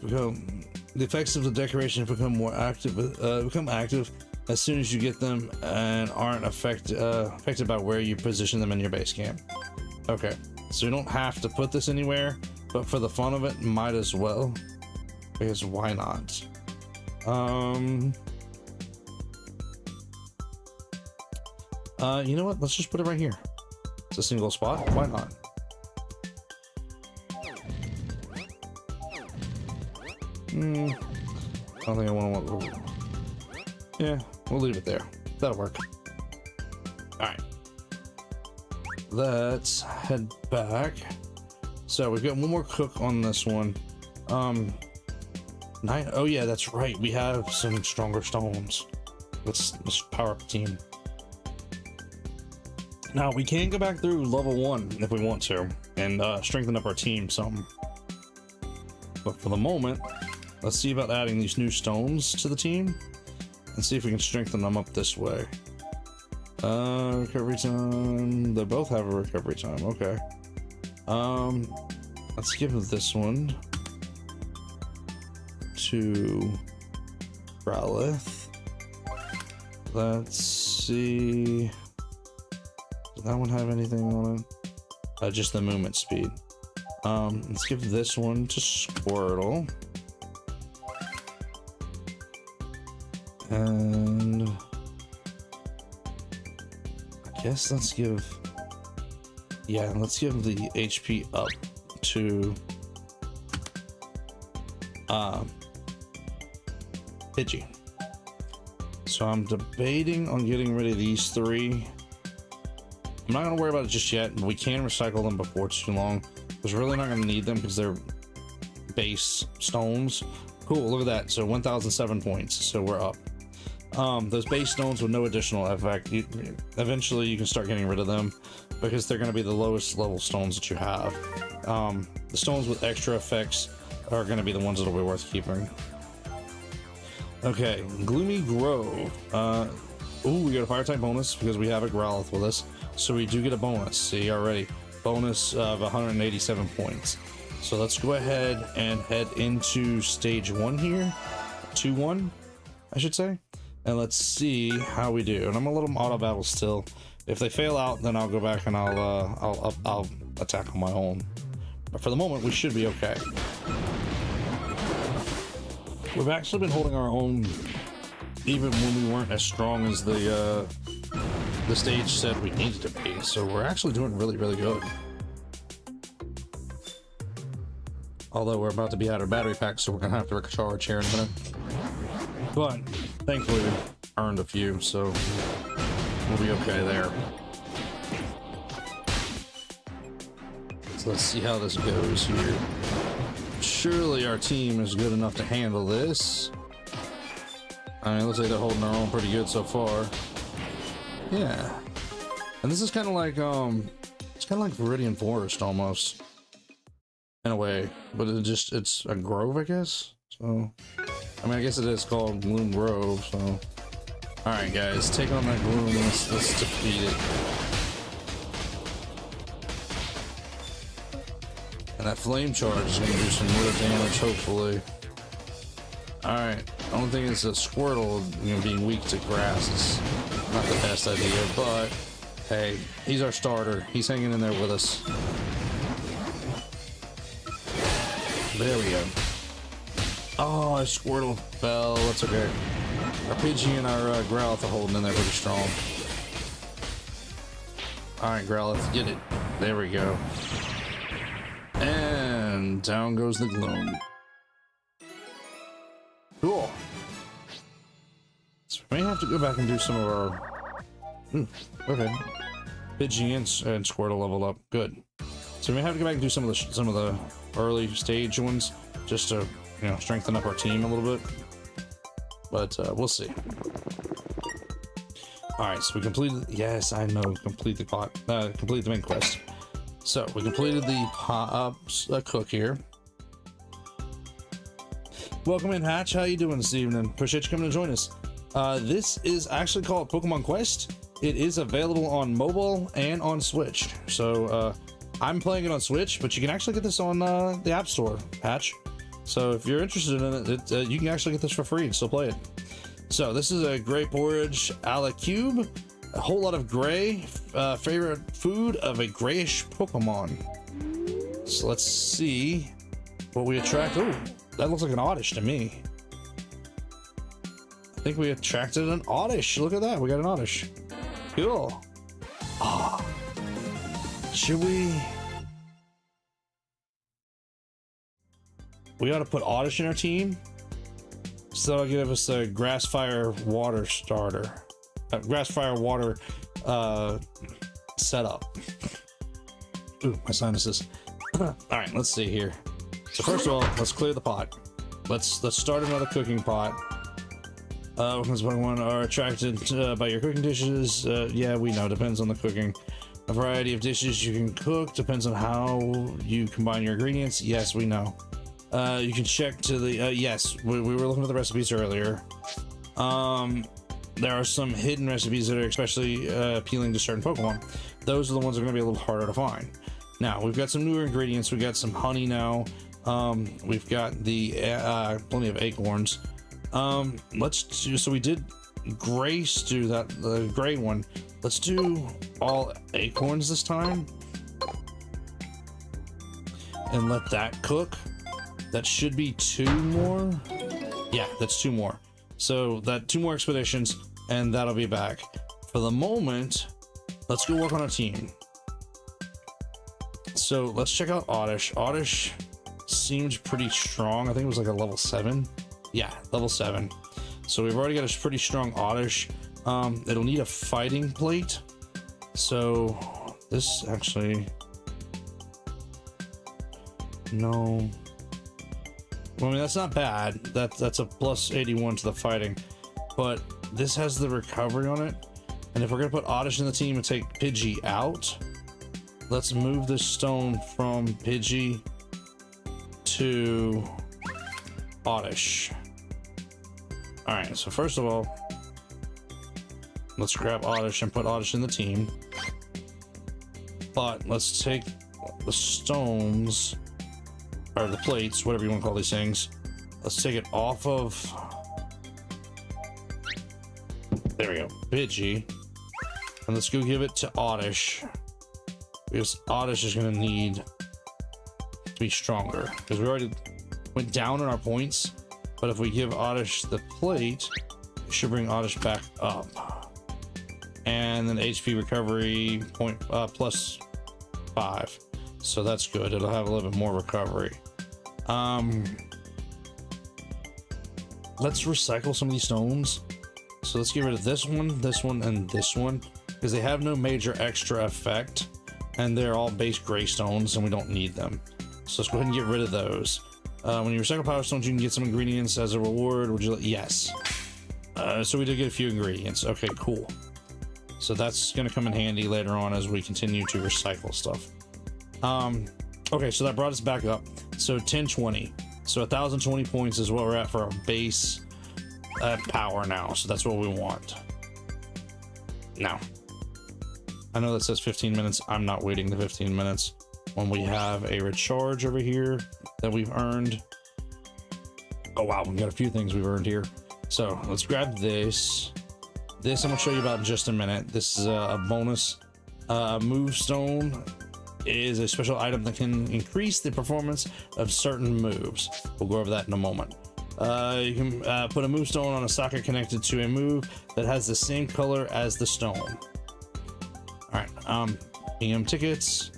effects of the decoration become more active. Become active as soon as you get them and aren't affected by where you position them in your base camp. Okay, so you don't have to put this anywhere, but for the fun of it, might as well. Because why not? You know what? Let's just put it right here. It's a single spot. Why not? I don't think I want to. Yeah, we'll leave it there. That'll work. Alright. Let's head back. So we've got one more cook on this one. 9. Oh yeah, that's right. We have some stronger stones. Let's power up the team. Now we can go back through level 1 if we want to and strengthen up our team some. But for the moment, let's see about adding these new stones to the team and see if we can strengthen them up this way. Recovery time. They both have a recovery time. Okay. Let's give this one to Growlithe. Let's see. Does that one have anything on it? Just the movement speed. Let's give this one to Squirtle. And I guess let's give, yeah, let's give the HP up to Pidgey. So I'm debating on getting rid of these 3. I'm not gonna worry about it just yet. We can recycle them before it's too long. Because we're really not gonna need them because they're base stones. Cool, look at that. So 1007 points. So we're up. Those base stones with no additional effect, eventually you can start getting rid of them because they're going to be the lowest level stones that you have. The stones with extra effects are going to be the ones that'll be worth keeping. Okay, Gloomy Grove. Ooh, we got a fire type bonus because we have a Growlithe with us, so we do get a bonus. See already, bonus of 187 points. So let's go ahead and head into stage 1 here, 2-1, I should say. And let's see how we do. And I'm a little auto battle still. If they fail out, then I'll go back and I'll attack on my own. But for the moment, we should be okay. We've actually been holding our own, even when we weren't as strong as the stage said we needed to be. So we're actually doing really, really good. Although we're about to be out of battery pack, so we're gonna have to recharge here in a minute. But thankfully we earned a few, so we'll be okay there. So let's see how this goes here. Surely our team is good enough to handle this. I mean, looks like they're holding their own pretty good so far. Yeah. And this is kind of like, it's kind of like Viridian Forest almost. In a way. But it's a grove, I guess? So, I mean, I guess it is called Gloom Grove, so. Alright, guys, take on that gloom. Let's defeat it. And that flame charge is going to do some real damage, hopefully. Alright, I don't think it's a Squirtle, you know, being weak to grass is not the best idea, but hey, he's our starter. He's hanging in there with us. There we go. Oh, our Squirtle fell. That's okay. Our Pidgey and our Growlithe are holding in there pretty strong. Alright, Growlithe, get it. There we go. And down goes the gloom. Cool. So we may have to go back and do some of our... okay. Pidgey and Squirtle leveled up. Good. So we may have to go back and do some of the early stage ones, just to, you know, strengthen up our team a little bit. But we'll see. All right, so we completed. Yes, I know. Complete the main quest. So we completed the cook here. Welcome in, Hatch. How you doing this evening? Appreciate you coming to join us. This is actually called Pokemon Quest. It is available on mobile and on Switch. So I'm playing it on Switch, but you can actually get this on the App Store, Hatch. So if you're interested in it, you can actually get this for free and still play it. So this is a gray porridge a la cube. A whole lot of gray. Favorite food of a grayish Pokemon. So let's see what we attract. Oh, that looks like an Oddish to me. I think we attracted an Oddish. Look at that. We got an Oddish. Cool. Oh. Should we... We ought to put Oddish in our team. So that'll give us a Grass Fire Water starter. Grass Fire Water setup. Ooh, my sinuses. All right, let's see here. So first of all, let's clear the pot. Let's start another cooking pot. Because Pokemon are attracted by your cooking dishes. Yeah, we know. Depends on the cooking. A variety of dishes you can cook. Depends on how you combine your ingredients. Yes, we know. You can check to the... yes, we were looking at the recipes earlier. There are some hidden recipes that are especially appealing to certain Pokemon. Those are the ones that are going to be a little harder to find. Now, we've got some newer ingredients. We've got some honey now. We've got the plenty of acorns. Let's do... So we did gray stew, the gray one. Let's do all acorns this time. And let that cook. That should be 2 more. Yeah, that's 2 more. So that 2 more expeditions, and that'll be back. For the moment, let's go work on our team. So let's check out Oddish. Oddish seemed pretty strong. I think it was like a level 7. Yeah, level 7. So we've already got a pretty strong Oddish. It'll need a fighting plate. So this actually... No... Well, I mean, that's not bad. That's a plus 81 to the fighting, but this has the recovery on it. And if we're gonna put Oddish in the team and take Pidgey out, let's move this stone from Pidgey to Oddish. All right. So first of all, let's grab Oddish and put Oddish in the team. But let's take the stones. Or the plates, whatever you want to call these things. Let's take it off of... There we go. Pidgey. And let's go give it to Oddish. Because Oddish is going to need to be stronger. Because we already went down on our points. But if we give Oddish the plate, it should bring Oddish back up. And then HP recovery plus 5. So that's good. It'll have a little bit more recovery. Let's recycle some of these stones. So let's get rid of this one, and this one, because they have no major extra effect, and they're all base gray stones, and we don't need them. So let's go ahead and get rid of those. When you recycle power stones, you can get some ingredients as a reward. Would you like? Yes. So we did get a few ingredients. Okay, cool. So that's going to come in handy later on as we continue to recycle stuff. Okay, so that brought us back up. So 1020. So 1020 points is what we're at for our base power now. So that's what we want. Now, I know that says 15 minutes. I'm not waiting the 15 minutes when we have a recharge over here that we've earned. Oh, wow. We've got a few things we've earned here. So let's grab this. This I'm gonna show you about in just a minute. This is a bonus. Move stone is a special item that can increase the performance of certain moves. We'll go over that in a moment. You can put a move stone on a socket connected to a move that has the same color as the stone. All right, PM tickets.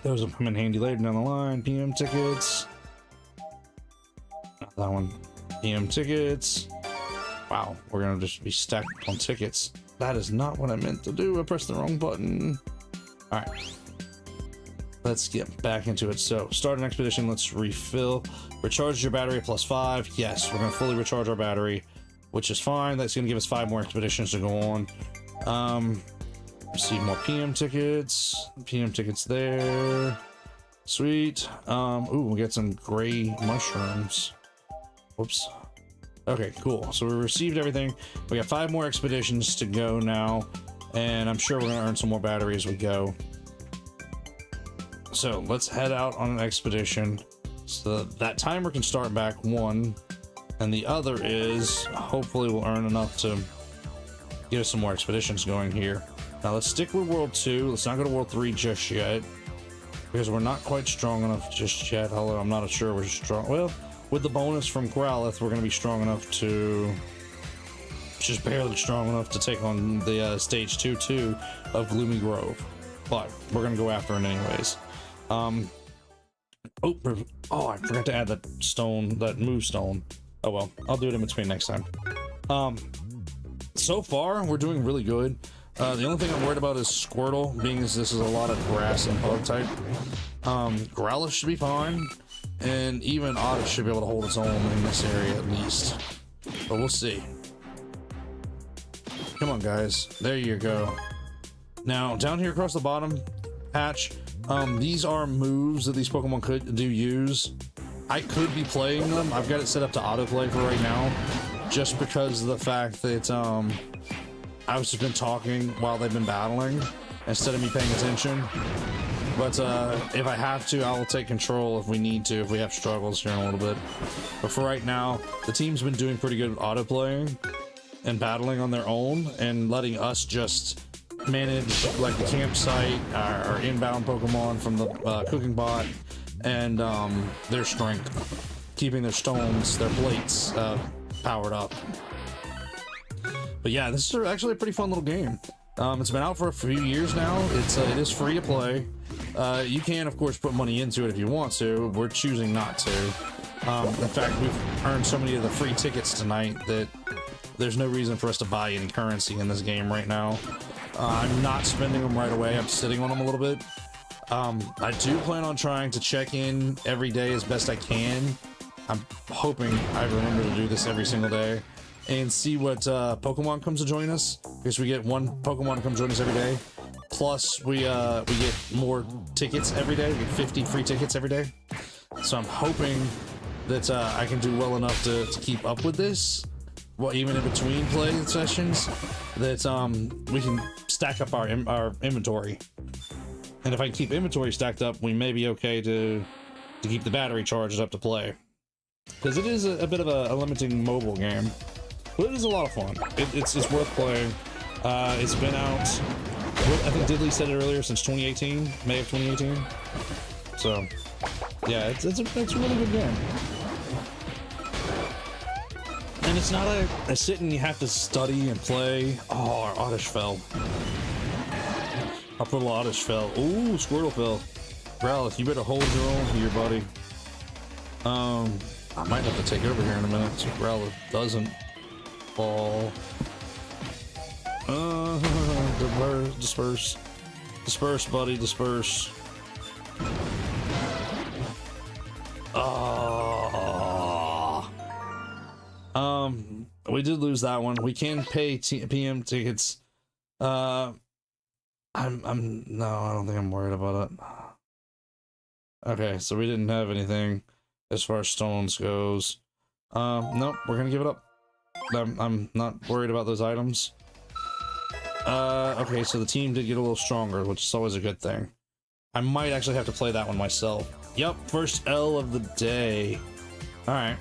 Those will come in handy later down the line. PM tickets. Not that one. PM tickets. Wow, we're gonna just be stacked on tickets. That is not what I meant to do. I pressed the wrong button. All right, let's get back into it. So start an expedition. Let's refill. Recharge your battery +5. Yes, we're gonna fully recharge our battery, which is fine. That's gonna give us 5 more expeditions to go on. Receive more PM tickets. PM tickets there. Sweet. Ooh, we get some gray mushrooms. Whoops. Okay, cool. So we received everything. We got 5 more expeditions to go now, and I'm sure we're gonna earn some more battery as we go. So let's head out on an expedition so that timer can start back 1, and the other is hopefully we'll earn enough to get us some more expeditions going here. Now let's stick with World 2. Let's not go to World 3 just yet, because we're not quite strong enough just yet. Although I'm not sure we're strong. Well, with the bonus from Growlithe, we're going to be strong enough to, just barely strong enough to take on the stage 2 of Gloomy Grove, but we're going to go after it anyways. Oh, I forgot to add that stone, that move stone. Oh well, I'll do it in between next time. So far we're doing really good. The only thing I'm worried about is Squirtle, being as this is a lot of grass and bug type. Growlithe should be fine, and even Oddish should be able to hold its own in this area at least. But we'll see. Come on, guys. There you go. Now, down here across the bottom patch, these are moves that these Pokemon could use. I could be playing them. I've got it set up to autoplay for right now, just because of the fact that I've just been talking while they've been battling instead of me paying attention. But if I have to, I will take control if we need to, if we have struggles here in a little bit. But for right now, the team's been doing pretty good auto-playing and battling on their own, and letting us just manage like the campsite, our inbound Pokemon from the cooking bot, and their strength, keeping their stones, their plates powered up. But yeah, this is actually a pretty fun little game. It's been out for a few years now. It is free to play. You can, of course, put money into it if you want to. We're choosing not to. In fact, we've earned so many of the free tickets tonight that there's no reason for us to buy any currency in this game right now. I'm not spending them right away. I'm sitting on them a little bit. I do plan on trying to check in every day as best I can. I'm hoping I remember to do this every single day and see what Pokemon comes to join us, because we get 1 Pokemon to come join us every day. Plus, we get more tickets every day. We get 50 free tickets every day. So I'm hoping that I can do well enough to keep up with this. Well, even in between play sessions, that we can stack up our inventory. And if I can keep inventory stacked up, we may be okay to keep the battery charged up to play. Because it is a bit of a limiting mobile game. But it is a lot of fun. It's worth playing. It's been out, I think Diddley said it earlier, since 2018, May of 2018. So, yeah, it's a really good game. And it's not a sit and you have to study and play. Oh, our Oddish fell. Our little Oddish fell. Ooh, Squirtle fell. Growlithe, you better hold your own here, buddy. I might have to take over here in a minute so Growlithe doesn't fall. Disperse. Disperse, buddy, disperse. We did lose that one. We can pay PM tickets. No, I don't think I'm worried about it. Okay, so we didn't have anything as far as stones goes. Nope, we're gonna give it up. I'm not worried about those items. Okay, so the team did get a little stronger, which is always a good thing. I might actually have to play that one myself. Yep, first L of the day. Alright.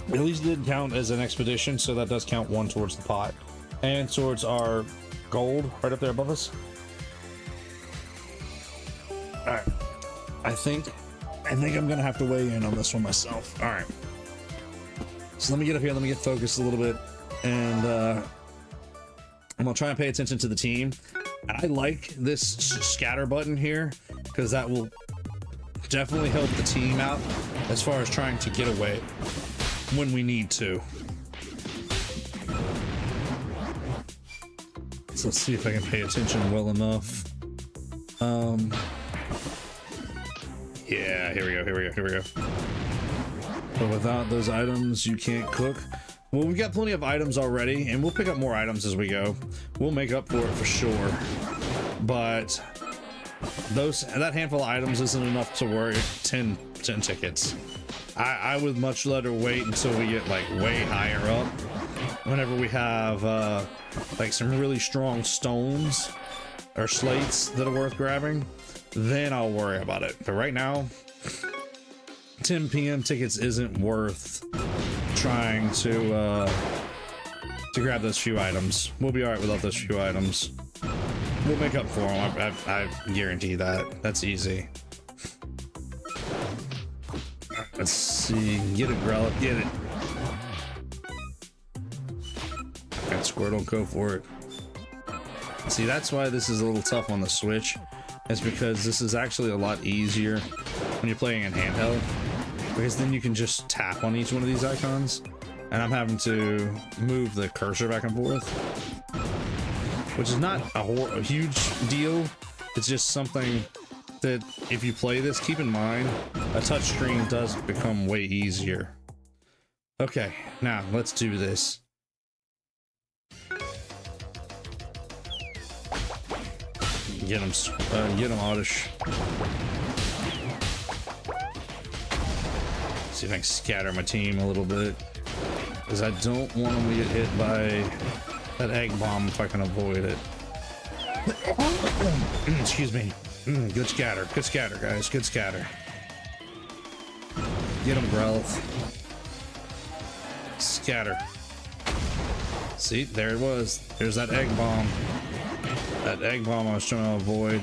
At least it did count as an expedition, so that does count 1 towards the pot. And towards our gold right up there above us. Alright. I think I'm gonna have to weigh in on this one myself. Alright. So let me get up here, let me get focused a little bit, and I'm gonna try and pay attention to the team. And I like this scatter button here, because that will definitely help the team out as far as trying to get away when we need to. So let's see if I can pay attention well enough. Yeah, here we go. But without those items, you can't cook. Well, we've got plenty of items already, and we'll pick up more items as we go. We'll make up for it for sure. But that handful of items isn't enough to worry. 10 tickets. I would much rather wait until we get like way higher up. Whenever we have like some really strong stones or slates that are worth grabbing, then I'll worry about it. But right now, 10 PM tickets isn't worth trying to grab those few items. We'll be all right without those few items. We'll make up for them. I guarantee that. That's easy. Let's see. Get it, Growlithe. Get it. That Squirtle, go for it. See, that's why this is a little tough on the Switch. It's because this is actually a lot easier when you're playing in handheld. Because then you can just tap on each one of these icons. And I'm having to move the cursor back and forth. Which is not a huge deal. It's just something that if you play this, keep in mind, a touchscreen does become way easier. Okay, now let's do this. Get him, Oddish. See if I can scatter my team a little bit, because I don't want them to get hit by that egg bomb if I can avoid it. Excuse me. Good scatter, guys. Good scatter. Get him, Growlithe. Scatter. See, there it was. There's that egg bomb. That egg bomb I was trying to avoid.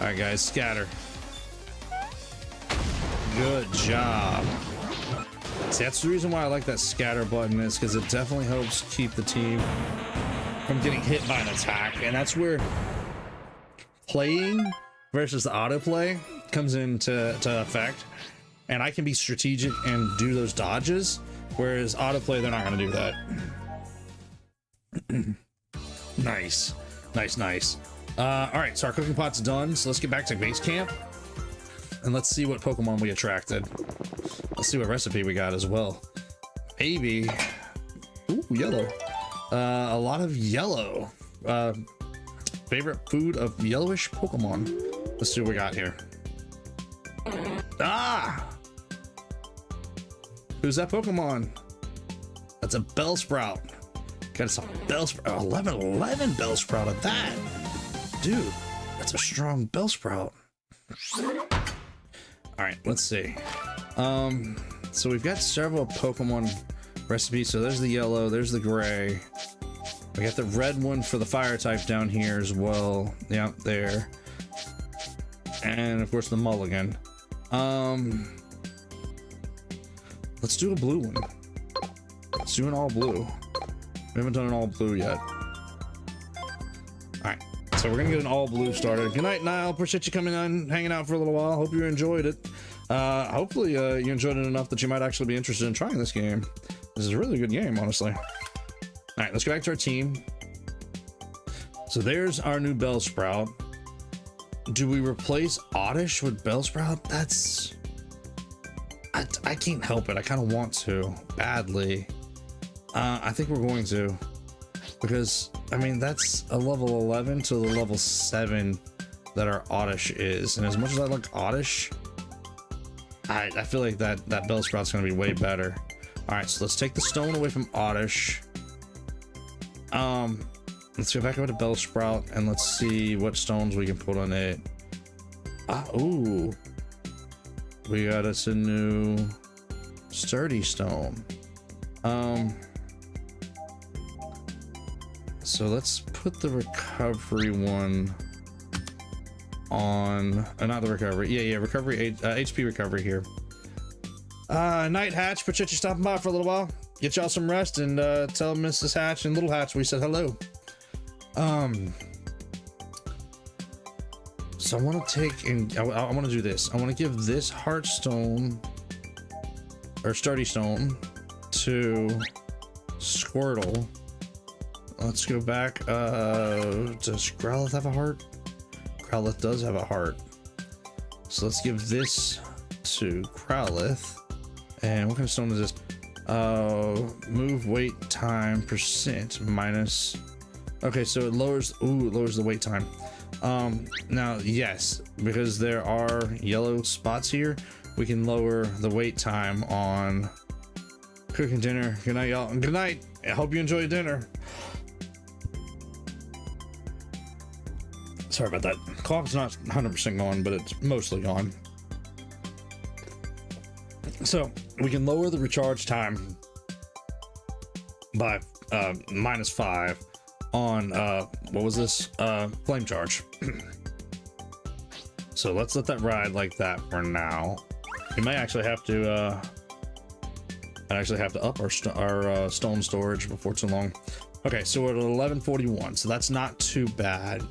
Alright, guys, scatter. Good job. See, that's the reason why I like that scatter button, is because it definitely helps keep the team from getting hit by an attack. And that's where playing versus the autoplay comes into effect. And I can be strategic and do those dodges, whereas autoplay, they're not going to do that. Nice. All right, so our cooking pot's done, so let's get back to base camp and let's see what Pokemon we attracted. Let's see what recipe we got as well. Maybe, ooh, yellow. A lot of yellow. Favorite food of yellowish Pokemon. Let's see what we got here. Ah, who's that Pokemon? That's a Bellsprout. Got some Bellsprout. 11 Bellsprout of that. Dude, that's a strong Bellsprout. All right, let's see. So we've got several Pokemon recipes. So there's the yellow, there's the gray. We got the red one for the fire type down here as well. Yeah, there. And of course the mulligan. Let's do a blue one. Let's do an all blue. We haven't done an all blue yet. Alright, so we're gonna get an all blue started. Good night, Niall. Appreciate you coming on, hanging out for a little while. Hope you enjoyed it. Hopefully you enjoyed it enough that you might actually be interested in trying this game. This is a really good game, honestly. All right, let's go back to our team. So there's our new Bellsprout. Do we replace Oddish with Bellsprout? That's... I can't help it. I kind of want to badly. I think we're going to, because I mean that's a level 11 to the level 7 that our Oddish is, and as much as I like Oddish, I feel like that Bellsprout's going to be way better. All right, so let's take the stone away from Oddish. Let's go back over to Bellsprout and let's see what stones we can put on it. Ooh. We got us a new sturdy stone. So let's put the recovery one on, not the recovery. Yeah, recovery, HP recovery here. Night Hatch, appreciate you stopping by for a little while. Get y'all some rest and tell Mrs. Hatch and Little Hatch we said hello. So I want to take and I want to do this. I want to give this Heartstone or Sturdy Stone to Squirtle. Let's go back. Does Growlithe have a heart? Growlithe does have a heart. So let's give this to Growlithe. And what kind of stone is this? Move weight time percent minus. Okay, so it lowers. Ooh, it lowers the wait time. Now, yes, because there are yellow spots here, we can lower the wait time on cooking dinner. Good night, y'all. Good night. I hope you enjoy dinner. Sorry about that. Cough's not 100% gone, but it's mostly gone. So we can lower the recharge time by -5 on what was this, flame charge. So let's let that ride like that for now. We may actually have to up our stone storage before too long. Okay, so we're at 1141, so that's not too bad.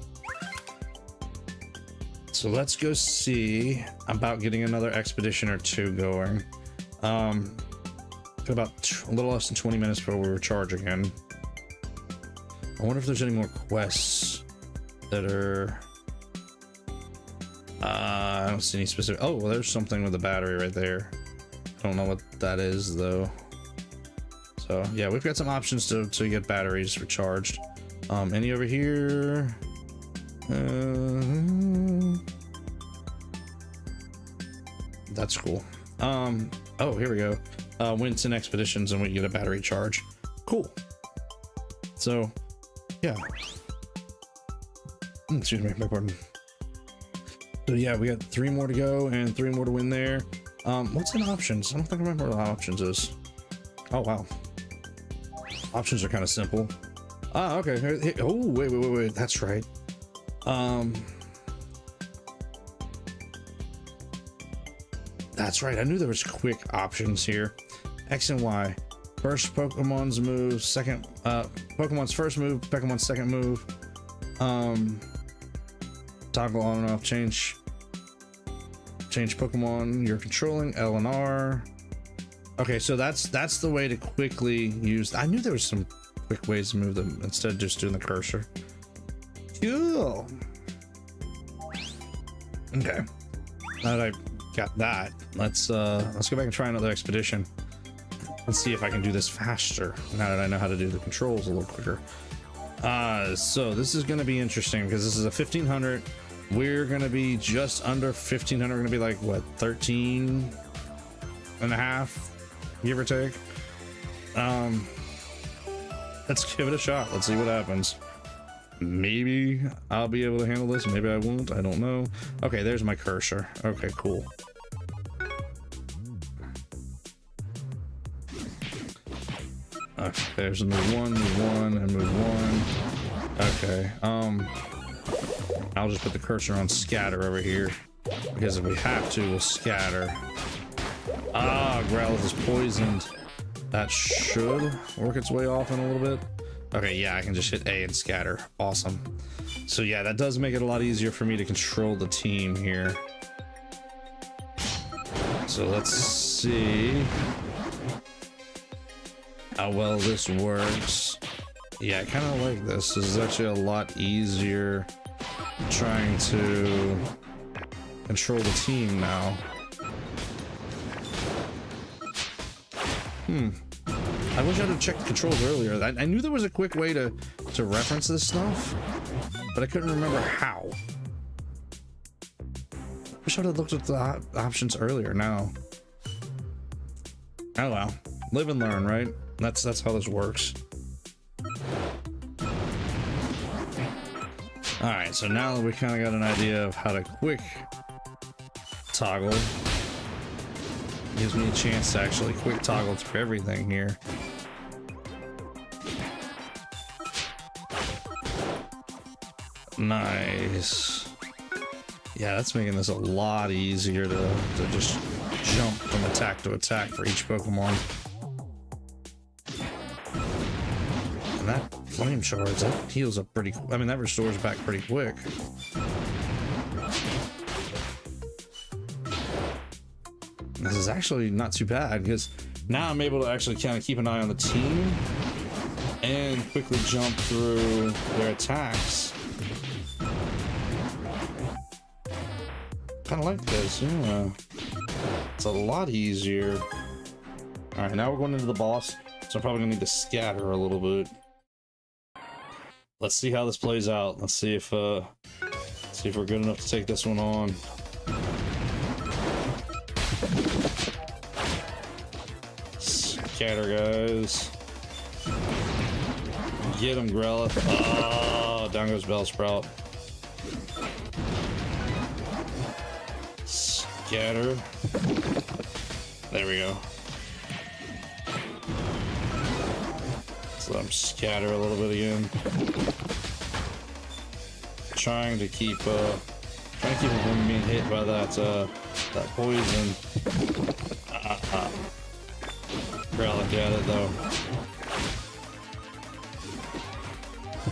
So let's go see about getting another expedition or two going. About a little less than 20 minutes before we recharge again. I wonder if there's any more quests that are... I don't see any specific... Oh, well, there's something with the battery right there. I don't know what that is, though. So, yeah, we've got some options to get batteries recharged. Any over here? That's cool. Oh, here we go. Win 10 expeditions and we get a battery charge. Cool. So... yeah. Excuse me, my pardon. So yeah, we got 3 more to go and 3 more to win there. What's in options? I don't think I remember what options is. Oh wow. Options are kind of simple. Ah, okay. Oh, wait. That's right. That's right. I knew there was quick options here. X and Y. First Pokemon's move, second Pokemon's first move, Pokemon's second move. Toggle on and off, change Pokemon you're controlling, L and R. Okay, so that's the way to quickly use. I knew there was some quick ways to move them instead of just doing the cursor. Cool. Okay. Now that I got that, let's go back and try another expedition. Let's see if I can do this faster now that I know how to do the controls a little quicker. So this is going to be interesting because this is a 1500. We're going to be just under 1500. We're going to be like, what, 13 and a half, give or take. Let's give it a shot. Let's see what happens. Maybe I'll be able to handle this. Maybe I won't. I don't know. Okay, there's my cursor. Okay, cool. Okay, there's move one, and move 1. Okay, I'll just put the cursor on scatter over here because if we have to, we'll scatter. Ah, Growlithe is poisoned. That should work its way off in a little bit. Okay, yeah, I can just hit A and scatter. Awesome. So yeah, that does make it a lot easier for me to control the team here. so let's see how well this works. Yeah, I kind of like this. This is actually a lot easier trying to control the team now. I wish I'd have checked controls earlier. I knew there was a quick way to reference this stuff, but I couldn't remember how. Wish I'd have looked at the options earlier now. Oh well, live and learn, right? That's how this works. All right, so now that we kind of got an idea of how to quick toggle, gives me a chance to actually quick toggle through everything here. Nice. Yeah, that's making this a lot easier to just jump from attack to attack for each Pokemon. And that flame charge, that heals up pretty, I mean, that restores back pretty quick. This is actually not too bad because now I'm able to actually kind of keep an eye on the team and quickly jump through their attacks. Kind of like this, yeah. It's a lot easier. All right, now we're going into the boss, so I'm probably gonna need to scatter a little bit. Let's see how this plays out. Let's see if we're good enough to take this one on. Scatter, guys. Get him, Growlithe. Oh, down goes Bellsprout. Scatter. There we go. Let's let him scatter a little bit again. Trying to keep him from being hit by that poison. Growlithe got it though.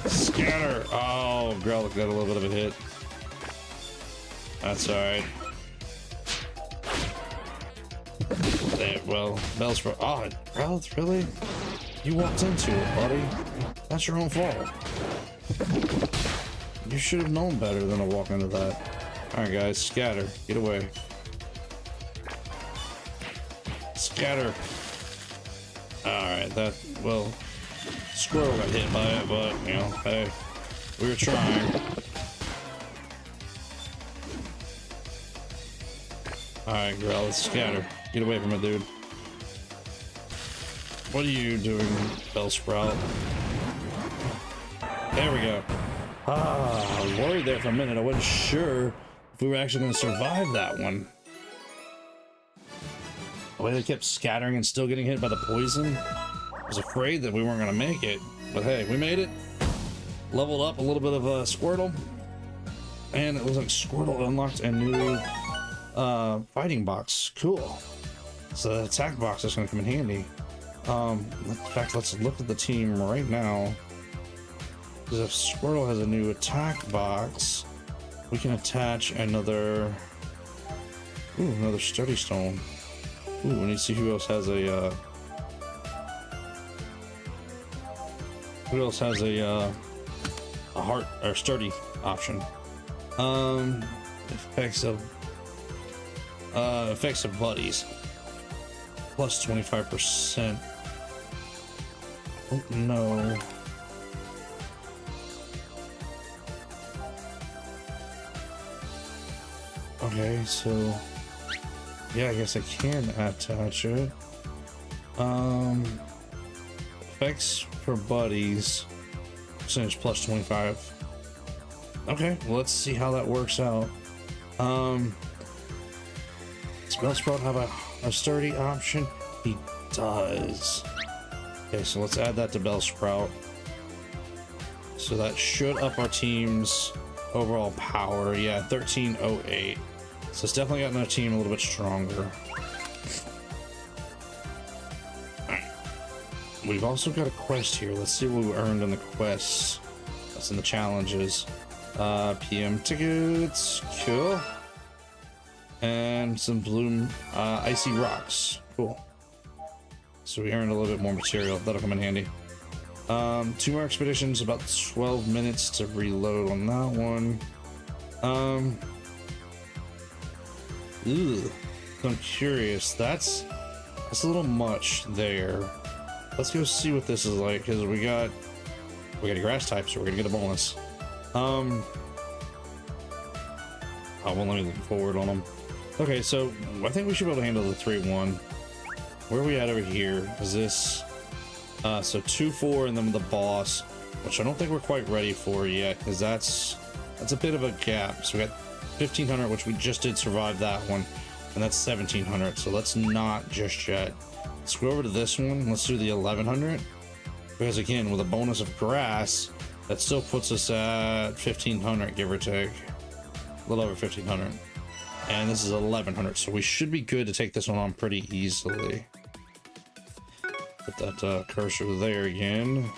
Scatter. Oh, Growlithe got a little bit of a hit. That's all right. There, well, Bellsprout. Oh, Growlithe, really? You walked into it, buddy. That's your own fault. You should have known better than to walk into that. All right, guys, scatter. Get away. Scatter. All right, well, Squirrel got hit by it, but, you know, hey, we were trying. All right, girl, let's scatter. Get away from it, dude. What are you doing, Bellsprout? There we go. Ah, I was worried there for a minute. I wasn't sure if we were actually going to survive that one. The way they kept scattering and still getting hit by the poison, I was afraid that we weren't going to make it. But hey, we made it. Leveled up a little bit of Squirtle. And it looks like Squirtle unlocked a new fighting box. Cool. So the attack box is going to come in handy. In fact, let's look at the team right now. Because if Squirtle has a new attack box, we can attach another sturdy stone. Ooh, we need to see who else has a heart or sturdy option. Effects of buddies plus 25%. Oh no. Okay, so yeah, I guess I can attach it. Effects for buddies, percentage plus 25. Okay, well, let's see how that works out. Does Bellsprout have a sturdy option? He does. Okay, so let's add that to Bellsprout. So that should up our team's overall power. Yeah, 1308. So it's definitely gotten our team a little bit stronger. Alright. We've also got a quest here. Let's see what we earned in the quests. That's in the challenges. PM tickets. Cool. and some bloom icy rocks. Cool. So we earned a little bit more material. That'll come in handy. 2 more expeditions, about 12 minutes to reload on that one. I'm curious. That's a little much there. Let's go see what this is like, because we got a grass type, so we're gonna get a bonus. Oh, well, let me look forward on them. Okay, so I think we should be able to handle the 3-1. Where are we at over here? Is this so 2-4 and then the boss, which I don't think we're quite ready for yet, because that's a bit of a gap. So we got 1500, which we just did survive that one, and that's 1700. So let's not just yet. Let's go over to this one. Let's do the 1100, because again, with a bonus of grass, that still puts us at 1500, give or take, a little over 1500. And this is 1100, so we should be good to take this one on pretty easily. Put that cursor there again.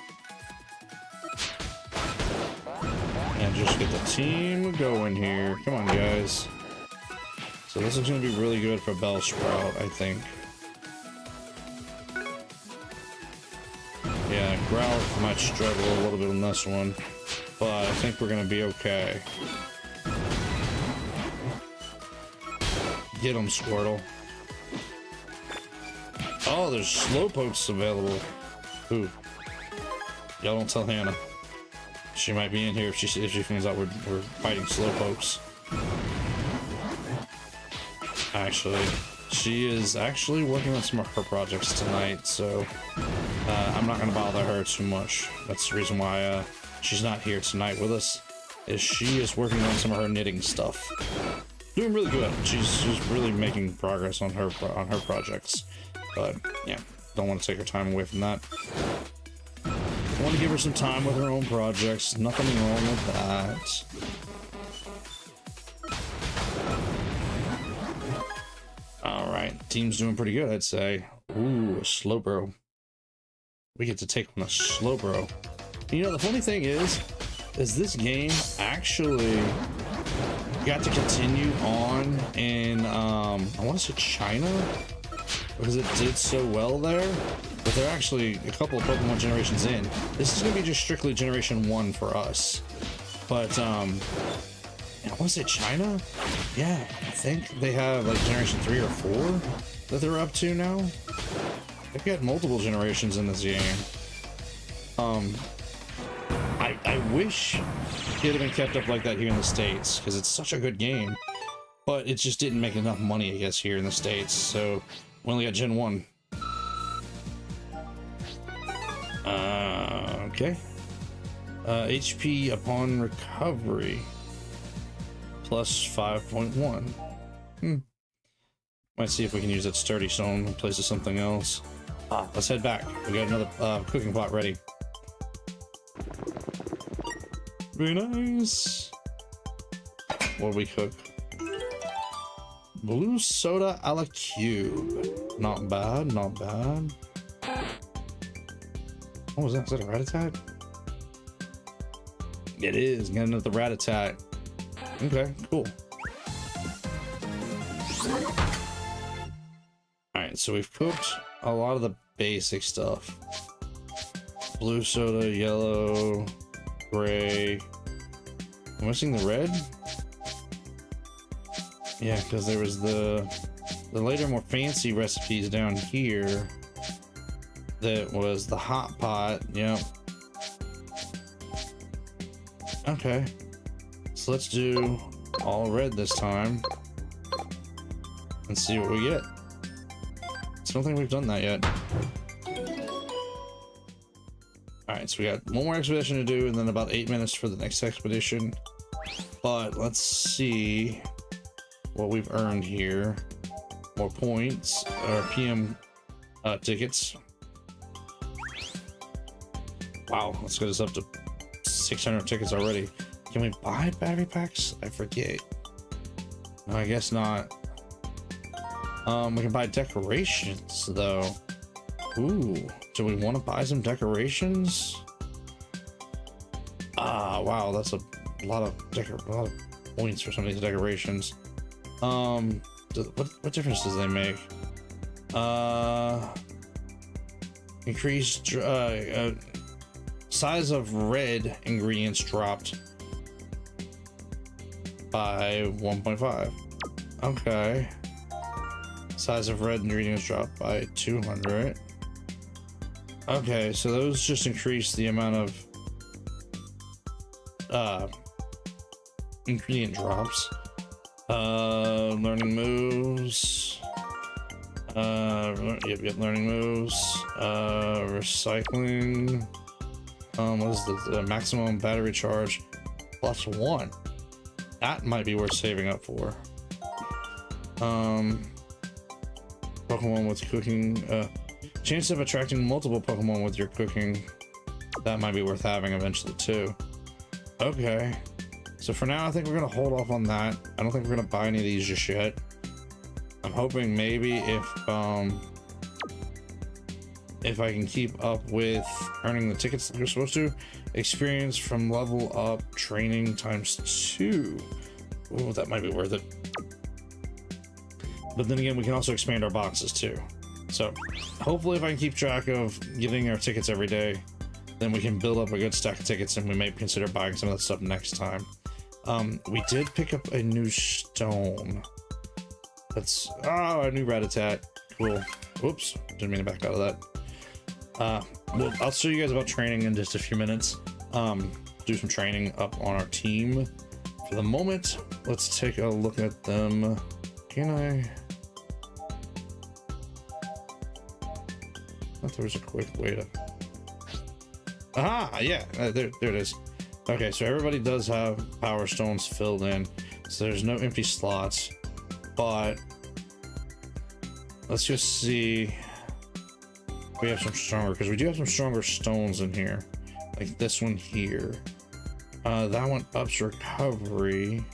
And just get the team going here. Come on, guys. So this is going to be really good for Bellsprout, I think. Yeah, Growlithe might struggle a little bit on this one, but I think we're going to be okay. Get him, Squirtle. Oh, there's Slowpokes available. Ooh. Y'all don't tell Hannah. She might be in here if she finds out we're fighting Slowpokes. Actually, she is actually working on some of her projects tonight, so I'm not going to bother her too much. That's the reason why she's not here tonight with us, is she is working on some of her knitting stuff. Doing really good. She's really making progress on her projects. But yeah, don't want to take her time away from that. I want to give her some time with her own projects. Nothing wrong with that. All right, team's doing pretty good, I'd say. Ooh, a Slowbro. We get to take on a Slowbro. You know, the funny thing is this game actually got to continue on in I want to say China, because it did so well there, but they're actually a couple of Pokemon generations in. This is going to be just strictly generation 1 for us, but I want to say China. Yeah, I think they have like generation 3 or 4 that they're up to now. They've got multiple generations in this game. I wish it had been kept up like that here in the States, because it's such a good game, but it just didn't make enough money, I guess, here in the States, so we only got Gen 1. Okay. HP upon recovery. Plus 5.1. Might see if we can use that sturdy stone in place of something else. Let's head back. We got another cooking pot ready. Very nice. What do we cook? Blue soda a la cube. Not bad, not bad. What was that? Is that a Rattata? It is. Got another Rattata. Okay, cool. Alright, so we've cooked a lot of the basic stuff. Blue soda, yellow, gray. Am I missing the red? Yeah, because there was the later more fancy recipes down here. That was the hot pot. Yep. Okay. So let's do all red this time and see what we get. I don't think we've done that yet. Alright, so we got one more expedition to do and then about 8 minutes for the next expedition. But let's see what we've earned here. More points, or PM tickets. Wow, let's get us up to 600 tickets already. Can we buy battery packs? I forget. No, I guess not. We can buy decorations though. Ooh, do we want to buy some decorations? Ah, wow, that's a lot of points for some of these decorations. What difference does they make? Increased size of red ingredients dropped by 1.5. Okay. Size of red ingredients dropped by 200. Okay, so those just increase the amount of ingredient drops. Learning moves. Yep, learning moves. Recycling. What is the maximum battery charge? +1. That might be worth saving up for. Pokemon with cooking. Chance of attracting multiple Pokemon with your cooking. That might be worth having eventually too. Okay. So for now, I think we're gonna hold off on that. I don't think we're gonna buy any of these just yet. I'm hoping maybe if I can keep up with earning the tickets that we're supposed to, experience from level up training ×2. Oh, that might be worth it. But then again, we can also expand our boxes too. So hopefully if I can keep track of getting our tickets every day, then we can build up a good stack of tickets and we may consider buying some of that stuff next time. We did pick up a new stone. That's a new Rattata. Cool. Whoops, didn't mean to back out of that. Well, I'll show you guys about training in just a few minutes. Do some training up on our team. For the moment, let's take a look at them. Can I thought there was a quick way to... Aha, yeah, there it is. Okay, so everybody does have power stones filled in, so there's no empty slots. But let's just see if we have some stronger, because we do have some stronger stones in here, like this one here. That one ups recovery.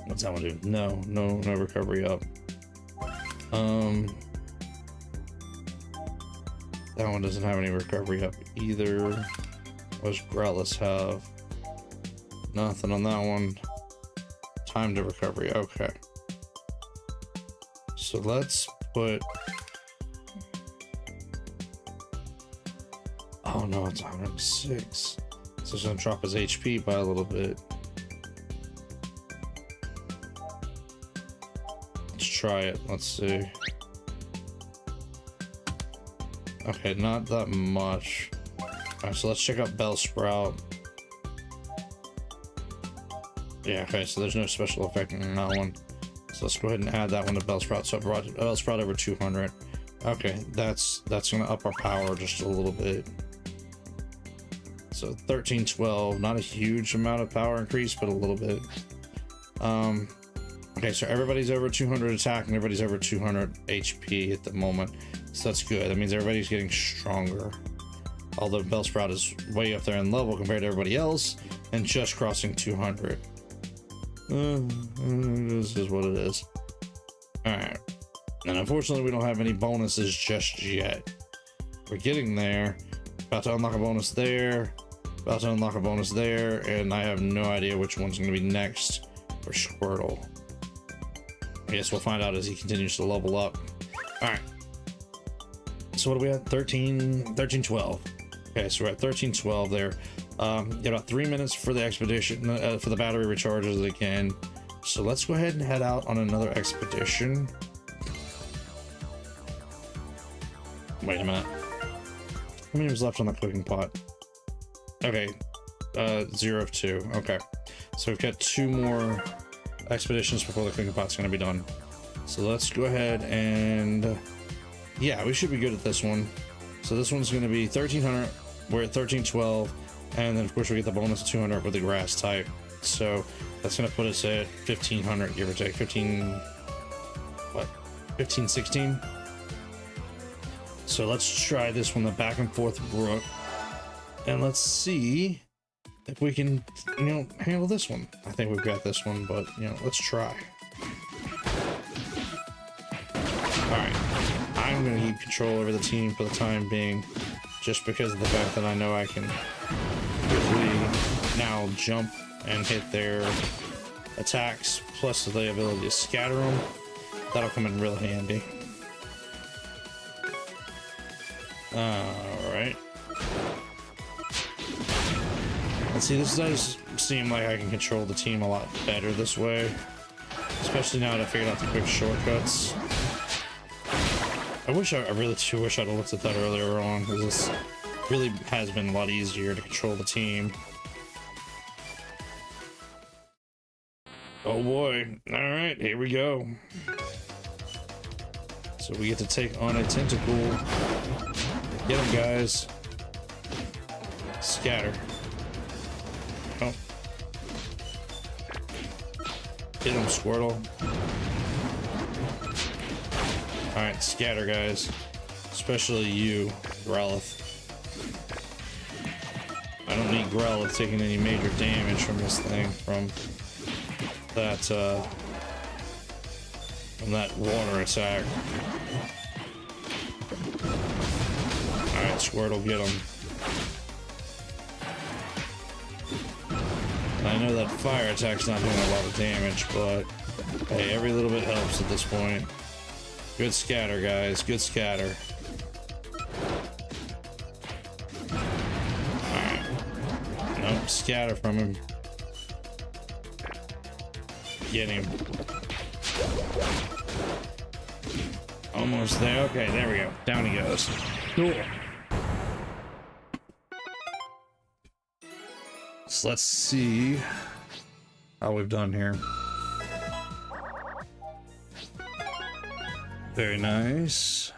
What's that one do? No recovery up. That one doesn't have any recovery up either. What does Growlithe have? Nothing on that one. Time to recovery. Okay. So let's put... Oh no, it's 106. So it's gonna drop his HP by a little bit. Let's try it. Let's see. Okay, not that much. Alright, so let's check out Bellsprout. Yeah, okay, so there's no special effect on that one. So let's go ahead and add that one to Bellsprout. So I brought Bellsprout over 200. Okay, that's gonna up our power just a little bit. So 1312, not a huge amount of power increase, but a little bit. Okay, so everybody's over 200 attack and everybody's over 200 HP at the moment. So that's good. That means everybody's getting stronger. Although Bellsprout is way up there in level compared to everybody else and just crossing 200. This is what it is. Alright. And unfortunately, we don't have any bonuses just yet. We're getting there. About to unlock a bonus there. About to unlock a bonus there. And I have no idea which one's going to be next for Squirtle. I guess we'll find out as he continues to level up. Alright. So what are we at? 1312. Okay, so we're at 1312 there. Got about 3 minutes for the expedition, for the battery recharges again. So let's go ahead and head out on another expedition. Wait a minute. How many was left on the cooking pot? Okay, 0 of 2. Okay, so we've got 2 more expeditions before the cooking pot's going to be done. So let's go ahead and yeah, we should be good at this one. So this one's going to be 1300. We're at 1312, and then of course we get the bonus 200 with the grass type. So that's going to put us at 1500, give or take. 1516. So let's try this one, the back and forth brook, and let's see if we can, handle this one. I think we've got this one, but let's try. All right, I'm going to keep control over the team for the time being, just because of the fact that I know I can quickly now jump and hit their attacks plus the ability to scatter them. That'll come in real handy. Alright. Let's see, this does seem like I can control the team a lot better this way. Especially now that I figured out the quick shortcuts. I really do wish I'd have looked at that earlier on, because this really has been a lot easier to control the team. Oh boy. Alright, here we go. So we get to take on a tentacle. Get him, guys. Scatter. Oh. Get him, Squirtle. Alright, scatter, guys. Especially you, Growlithe. I don't need Growlithe taking any major damage from this thing, from that water attack. Alright, Squirtle, get him. I know that fire attack's not doing a lot of damage, but hey, every little bit helps at this point. Good scatter, guys. Good scatter. Alright. Nope, scatter from him. Get him. Almost there. Okay, there we go. Down he goes. Cool. So let's see how we've done here. Very nice.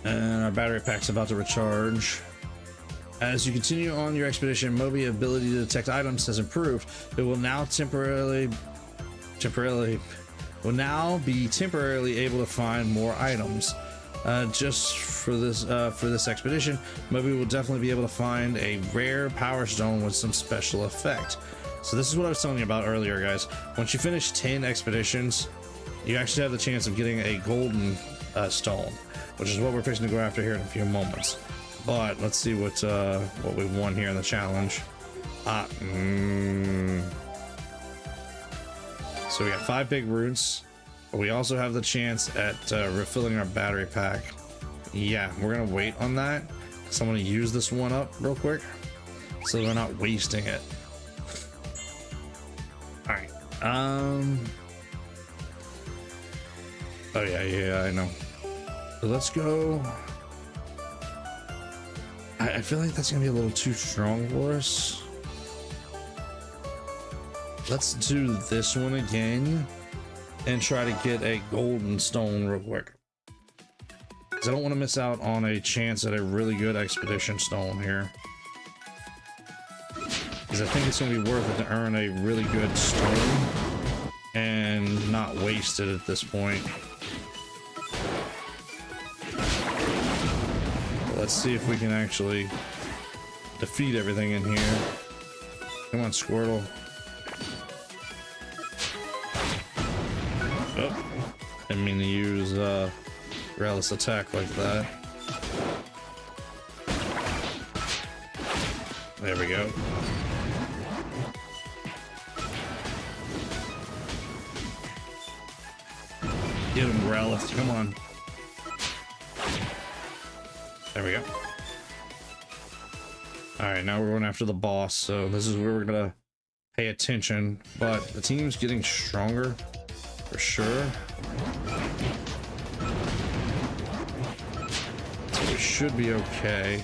And our battery pack's about to recharge. As you continue on your expedition, Moby's ability to detect items has improved. It will now be temporarily able to find more items. Just for this expedition, Moby will definitely be able to find a rare power stone with some special effect. So this is what I was telling you about earlier, guys. Once you finish 10 expeditions, you actually have the chance of getting a golden stone, which is what we're fixing to go after here in a few moments. But let's see what we've won here in the challenge. So we got 5 big roots. But we also have the chance at refilling our battery pack. Yeah, we're gonna wait on that. So I'm gonna use this one up real quick, so we're not wasting it. All right. Oh yeah, I know. So let's go. I feel like that's gonna be a little too strong for us. Let's do this one again and try to get a golden stone real quick, because I don't want to miss out on a chance at a really good expedition stone here, because I think it's going to be worth it to earn a really good stone and not waste it at this point. Let's see if we can actually defeat everything in here. Come on, Squirtle. Oh, didn't mean to use Relic attack like that. There we go. Get him, Growlithe. Come on. There we go. Alright, now we're going after the boss, so this is where we're gonna pay attention. But the team's getting stronger, for sure. So we should be okay.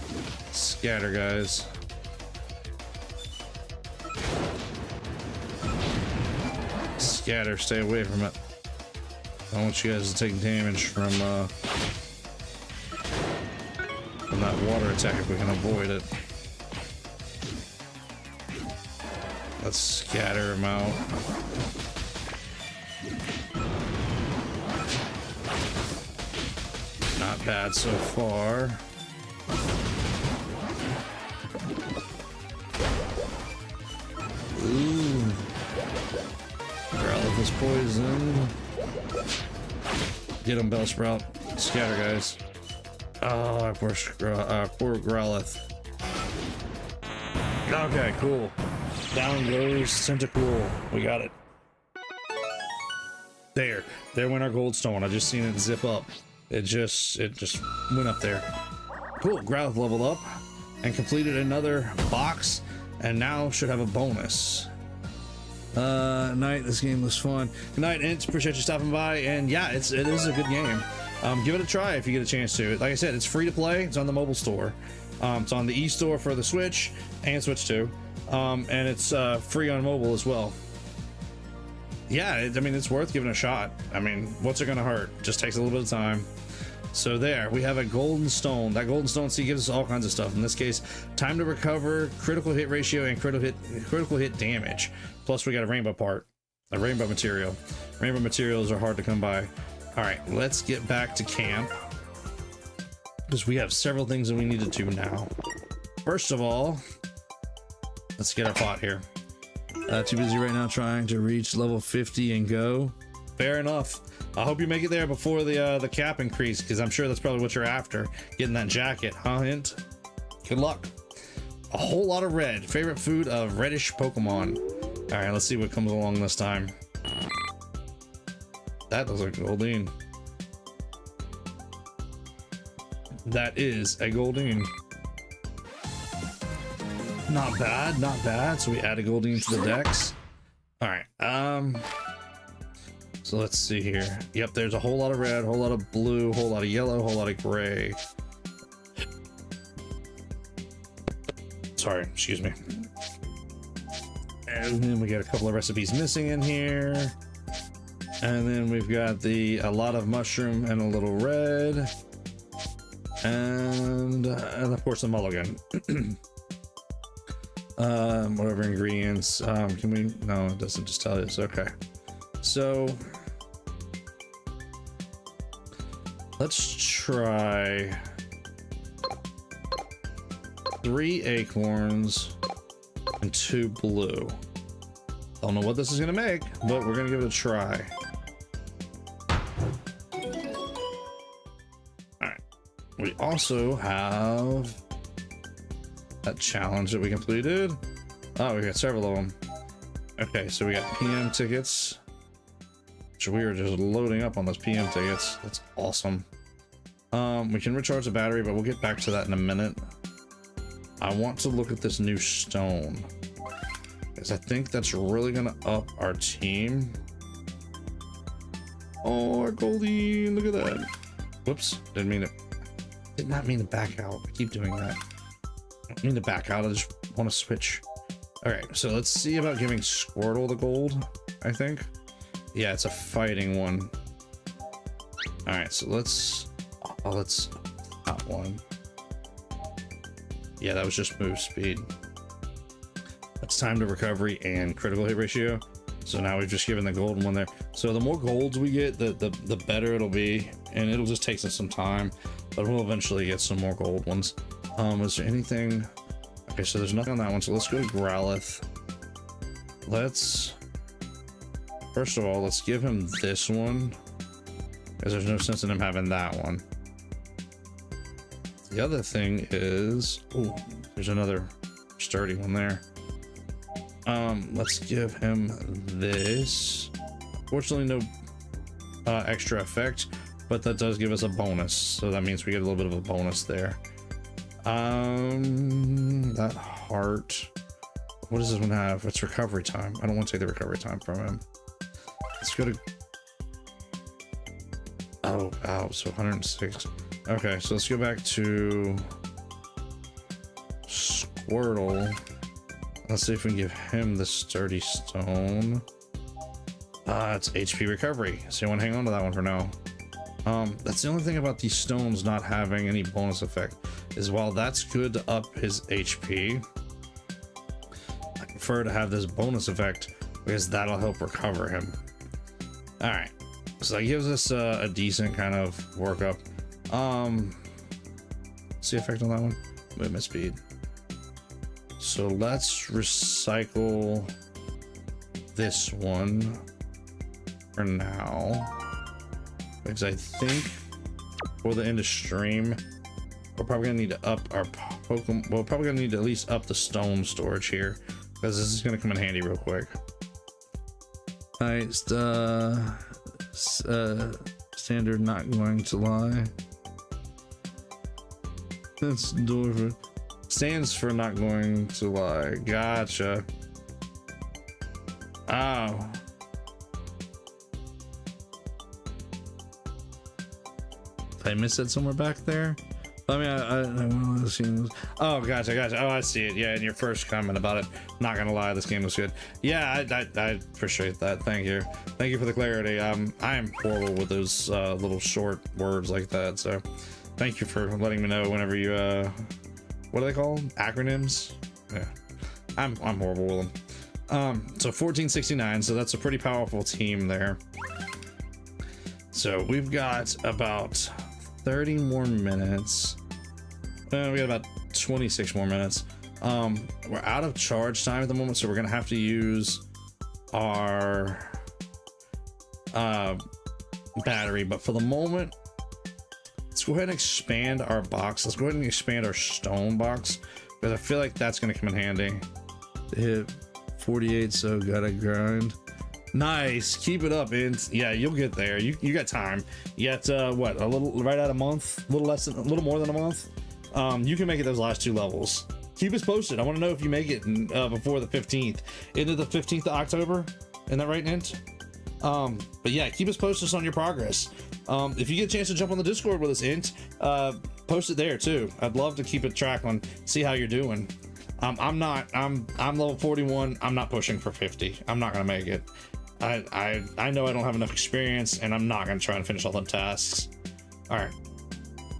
Scatter, guys. Scatter, stay away from it. I want you guys to take damage from that water attack if we can avoid it. Let's scatter him out. Not bad so far. Ooh. Growlithe is poison. Get him, Bellsprout. Scatter, guys. Oh, poor Growlithe. Okay, cool. Down goes Centicool. We got it. There went our gold stone. I just seen it zip up. It just went up there. Cool. Growlithe leveled up and completed another box, and now should have a bonus. Night, this game was fun. Good night, Ints. Appreciate you stopping by. And yeah, it is a good game. Give it a try if you get a chance to. Like I said, it's free to play. It's on the mobile store. It's on the e-store for the Switch and Switch 2. And it's free on mobile as well. Yeah, I mean, it's worth giving a shot. I mean, what's it gonna hurt? Just takes a little bit of time. So there, we have a golden stone. That golden stone seed gives us all kinds of stuff. In this case, time to recover, critical hit ratio, and critical hit damage. Plus, we got a rainbow part, a rainbow material. Rainbow materials are hard to come by. All right, let's get back to camp because we have several things that we need to do now. First of all, let's get our pot here. Too busy right now trying to reach level 50 and go. Fair enough. I hope you make it there before the cap increase, because I'm sure that's probably what you're after, getting that jacket, huh, Hint? Good luck. A whole lot of red. Favorite food of reddish Pokemon. All right, let's see what comes along this time. That looks like a Goldeen. That is a Goldeen. Not bad, not bad. So we add a Goldeen to the dex. All right. So let's see here. Yep, there's a whole lot of red, whole lot of blue, whole lot of yellow, whole lot of gray. Sorry, excuse me. And then we got a couple of recipes missing in here. And then we've got a lot of mushroom and a little red. And of course the mulligan. Whatever ingredients. Can we? No, it doesn't just tell us. Okay. So let's try 3 acorns and 2 blue. Don't know what this is gonna make, but we're gonna give it a try. All right. We also have that challenge that we completed. Oh, we got several of them. Okay, so we got PM tickets. We are just loading up on those PM tickets. That's awesome. We can recharge the battery, but we'll get back to that in a minute. I want to look at this new stone because I think that's really gonna up our team. Oh, our Goldie, look at that. Whoops, did not mean to back out. I keep doing that. I don't mean to back out, I just want to switch. All right, so let's see about giving Squirtle the gold, I think. Yeah, it's a fighting one. All right, so let's that one. Yeah, that was just move speed. That's time to recovery and critical hit ratio. So now we've just given the golden one there. So the more golds we get, the better it'll be, and it'll just take us some time, but we'll eventually get some more gold ones. Is there anything? Okay, so there's nothing on that one. So let's go to Growlithe. First of all, let's give him this one, because there's no sense in him having that one. The other thing is, oh, there's another sturdy one there. Let's give him this. Fortunately, no extra effect, but that does give us a bonus, so that means we get a little bit of a bonus there. That heart. What does this one have? It's recovery time. I don't want to take the recovery time from him. Let's go to. Oh, so 106. Okay, so let's go back to Squirtle. Let's see if we can give him the sturdy stone. It's HP recovery, so you want to hang on to that one for now. That's the only thing about these stones not having any bonus effect, is while that's good to up his HP, I prefer to have this bonus effect because that'll help recover him. All right, so that gives us a decent kind of workup. What's the effect on that one? Movement speed. So let's recycle this one for now, because I think for the end of stream, we're probably gonna need to up our Pokemon. We're probably gonna need to at least up the stone storage here, because this is going to come in handy real quick. All right, standard not going to lie. That's door stands for not going to lie. Gotcha. Oh. Did I miss it somewhere back there? I mean, I want to see. Oh, gotcha. Oh, I see it. Yeah, in your first comment about it. Not gonna lie, this game was good. Yeah, I appreciate that. Thank you for the clarity. I am horrible with those little short words like that. So, thank you for letting me know whenever you what are they called? Acronyms? Yeah, I'm horrible with them. So 1469. So that's a pretty powerful team there. So we've got about 30 more minutes. We got about 26 more minutes. We're out of charge time at the moment, so we're gonna have to use our battery. But for the moment, let's go ahead and expand our box. Let's go ahead and expand our stone box, because I feel like that's gonna come in handy. Hit 48, so gotta grind. Nice, keep it up, and yeah, you'll get there. You got time. You got what, a little right at a month, a little more than a month. You can make it those last 2 levels. Keep us posted. I want to know if you make it before the 15th, into the 15th of October. Isn't that right, Nint? But yeah, keep us posted on your progress. If you get a chance to jump on the Discord with us, Int, post it there too. I'd love to keep a track on, see how you're doing. I'm level 41. I'm not pushing for 50. I'm not gonna make it. I know I don't have enough experience, and I'm not gonna try and finish all the tasks. All right,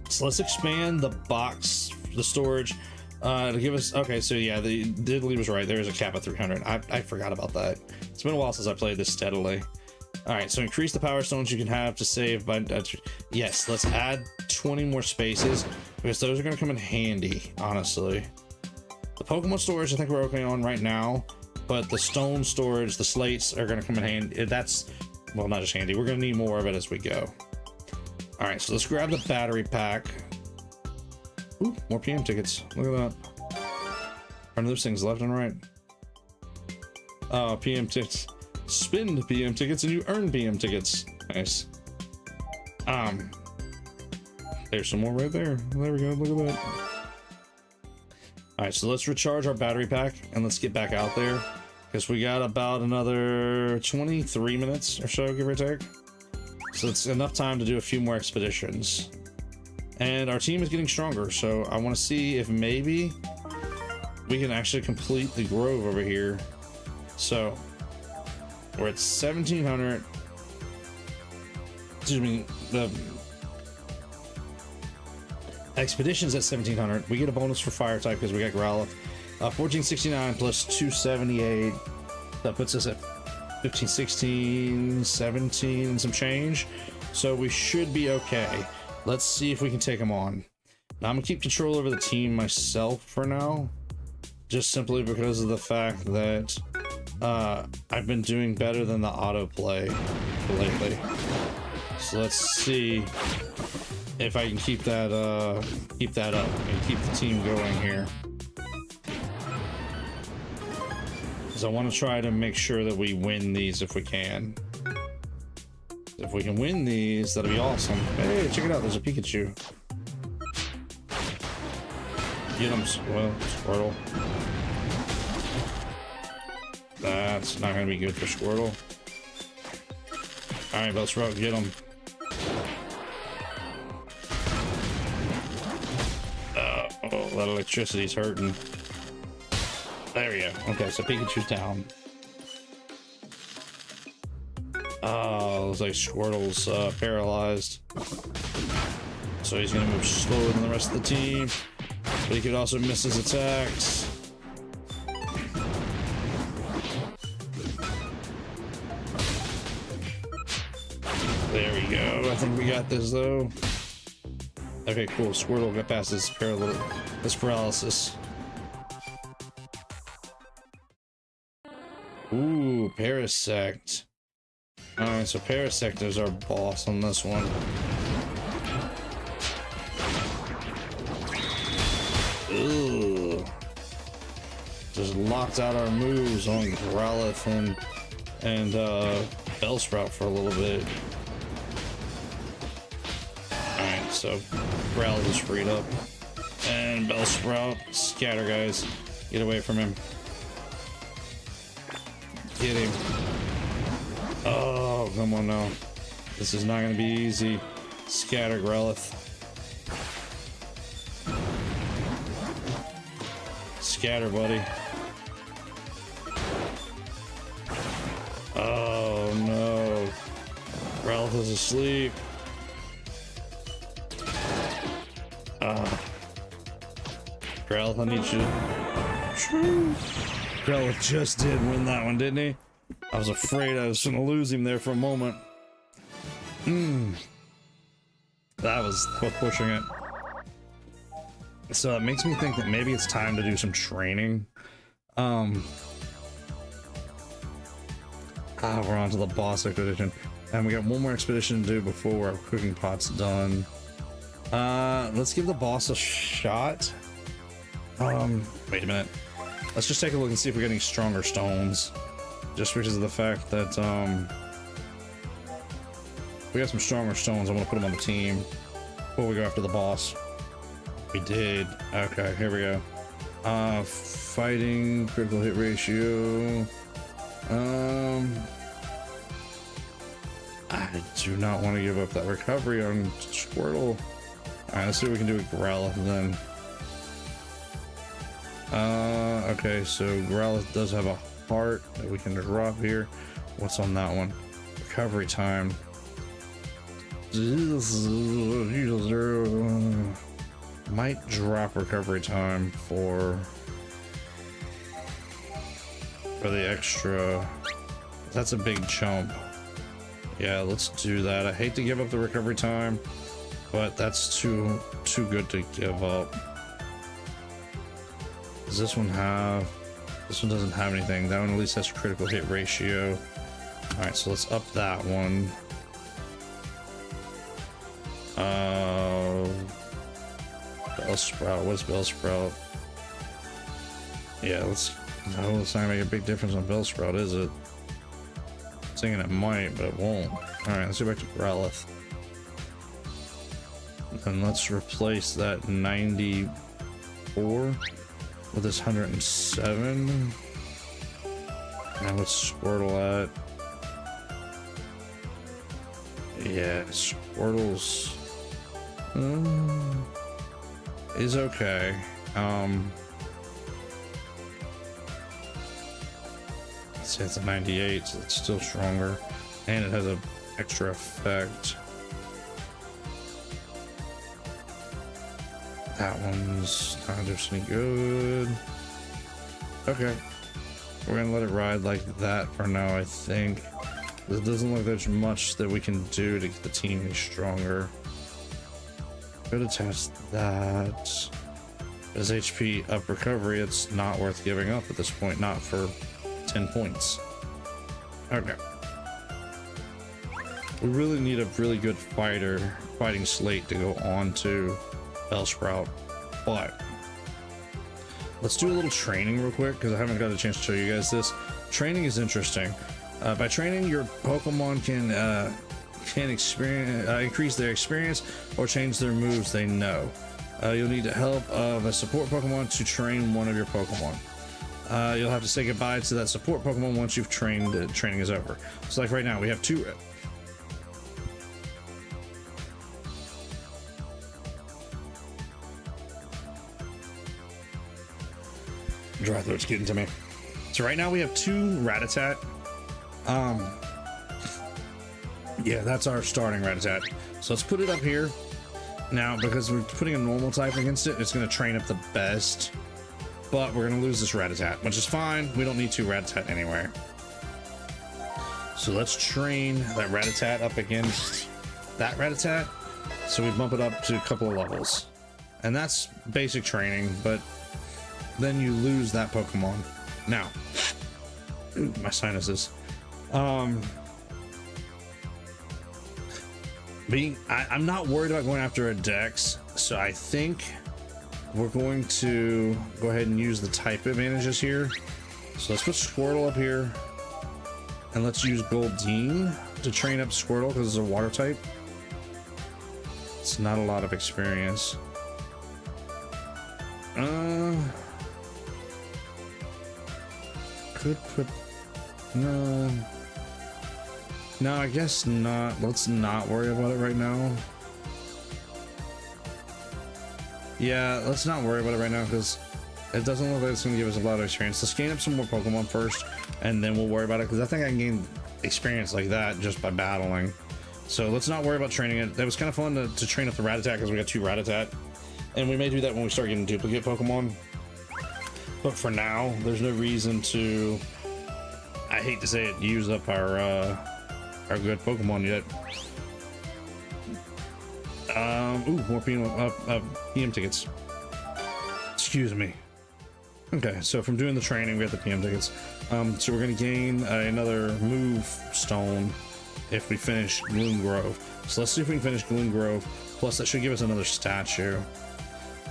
so let's expand the box, the storage, to give us. Okay, so yeah, the Diddley was right. There is a cap of 300. I forgot about that. It's been a while since I played this steadily. All right, so increase the power stones you can have to save by. Yes, let's add 20 more spaces, because those are gonna come in handy, honestly. The Pokemon storage, I think we're okay on right now, but the stone storage, the slates, are going to come in handy. That's, well, not just handy. We're going to need more of it as we go. All right, so let's grab the battery pack. Ooh, more PM tickets. Look at that. Turn those things left and right. PM tickets. Spin PM tickets and you earn PM tickets. Nice. There's some more right there. There we go. Look at that. All right, so let's recharge our battery pack and let's get back out there, because we got about another 23 minutes or so, give or take. So it's enough time to do a few more expeditions. And our team is getting stronger, so I want to see if maybe we can actually complete the grove over here. So we're at 1700. Excuse me, the expeditions at 1700. We get a bonus for fire type because we got Growlithe. 1469 plus 278. That puts us at 15, 16, 17 and some change. So we should be okay. Let's see if we can take them on. Now I'm gonna keep control over the team myself for now, just simply because of the fact that I've been doing better than the autoplay lately. So let's see if I can keep that up and keep the team going here, because I want to try to make sure that we win these if we can. If we can win these, that'll be awesome. Hey, check it out, there's a Pikachu. Get him, well, Squirtle. That's not gonna be good for Squirtle. All right, let's roll, get him. Oh, that electricity's hurting. There we go. Okay, so Pikachu's down. Oh, looks like Squirtle's paralyzed. So he's gonna move slower than the rest of the team. But he could also miss his attacks. There we go. I think we got this though. Okay, cool. Squirtle got past this paralysis. Ooh, Parasect. Alright, so Parasect is our boss on this one. Ooh. just locked out our moves on Growlithe and Bellsprout for a little bit. Alright, so Growlithe is freed up. And Bellsprout, scatter, guys. Get away from him. Get him. Oh, come on now. This is not going to be easy. Scatter, Growlithe. Scatter, buddy. Oh no. Growlithe is asleep. Growlithe, I need you. Growlithe just did win that one, didn't he? I was afraid I was gonna lose him there for a moment. That was pushing it. So it makes me think that maybe it's time to do some training. We're on to the boss expedition, and we got one more expedition to do before our cooking pot's done. Let's give the boss a shot. Wait a minute. Let's just take a look and see if we're getting stronger stones. Just because of the fact that we got some stronger stones, I want to put them on the team before we go after the boss. We did. Okay, here we go. Fighting, critical hit ratio. I do not want to give up that recovery on Squirtle. Alright, let's see what we can do with Growlithe then. Okay, so Growlithe does have a heart that we can drop here. What's on that one? Recovery time. Might drop recovery time for the extra. That's a big jump. Yeah, let's do that. I hate to give up the recovery time, but that's too good to give up. Does this one have? This one doesn't have anything. That one at least has critical hit ratio. All right, so let's up that one. Bellsprout. What's Bellsprout? Yeah, let's. No, it's not gonna make a big difference on Bellsprout, is it? Thinking it might, but it won't. All right, let's go back to Growlithe. And let's replace that 94 with this 107. Now what's Squirtle at? Yeah, Squirtle's is okay. Let's say it's a 98, so it's still stronger, and it has an extra effect. That one's not just any good. Okay, we're gonna let it ride like that for now, I think. It doesn't look like there's much that we can do to get the team any stronger. Go to test that. As HP up recovery, it's not worth giving up at this point, not for 10 points. Okay. We really need a really good fighting slate to go on to Bellsprout, but let's do a little training real quick because I haven't got a chance to show you guys this. Training is interesting. By training, your Pokemon can increase their experience or change their moves they know. You'll need the help of a support Pokemon to train one of your Pokemon. You'll have to say goodbye to that support Pokemon once you've trained. Training is over. So like right now, we have two. Dry throat's getting to me. So right now we have two Rattata. Yeah, that's our starting Rattata. So let's put it up here. Now, because we're putting a normal type against it, it's going to train up the best. But we're going to lose this Rattata, which is fine. We don't need two Rattata anywhere. So let's train that Rattata up against that Rattata. So we bump it up to a couple of levels. And that's basic training, but then you lose that Pokemon. Now, my sinuses. I'm not worried about going after a Dex, so I think we're going to go ahead and use the type advantages here. So let's put Squirtle up here, and let's use Goldeen to train up Squirtle because it's a water type. It's not a lot of experience. Could put no, I guess not. Let's not worry about it right now. Yeah, let's not worry about it right now because it doesn't look like it's gonna give us a lot of experience. Let's gain up some more Pokemon first, and then we'll worry about it because I think I can gain experience like that just by battling. So let's not worry about training it. It was kind of fun to train up the Rattata because we got 2 Rattata, and we may do that when we start getting duplicate Pokemon. But for now, there's no reason to, I hate to say it, use up our good Pokemon yet. Ooh, more PM tickets. Excuse me. Okay, so from doing the training, we have the PM tickets. So we're gonna gain another move stone if we finish Gloom Grove. So let's see if we can finish Gloom Grove. Plus, that should give us another statue.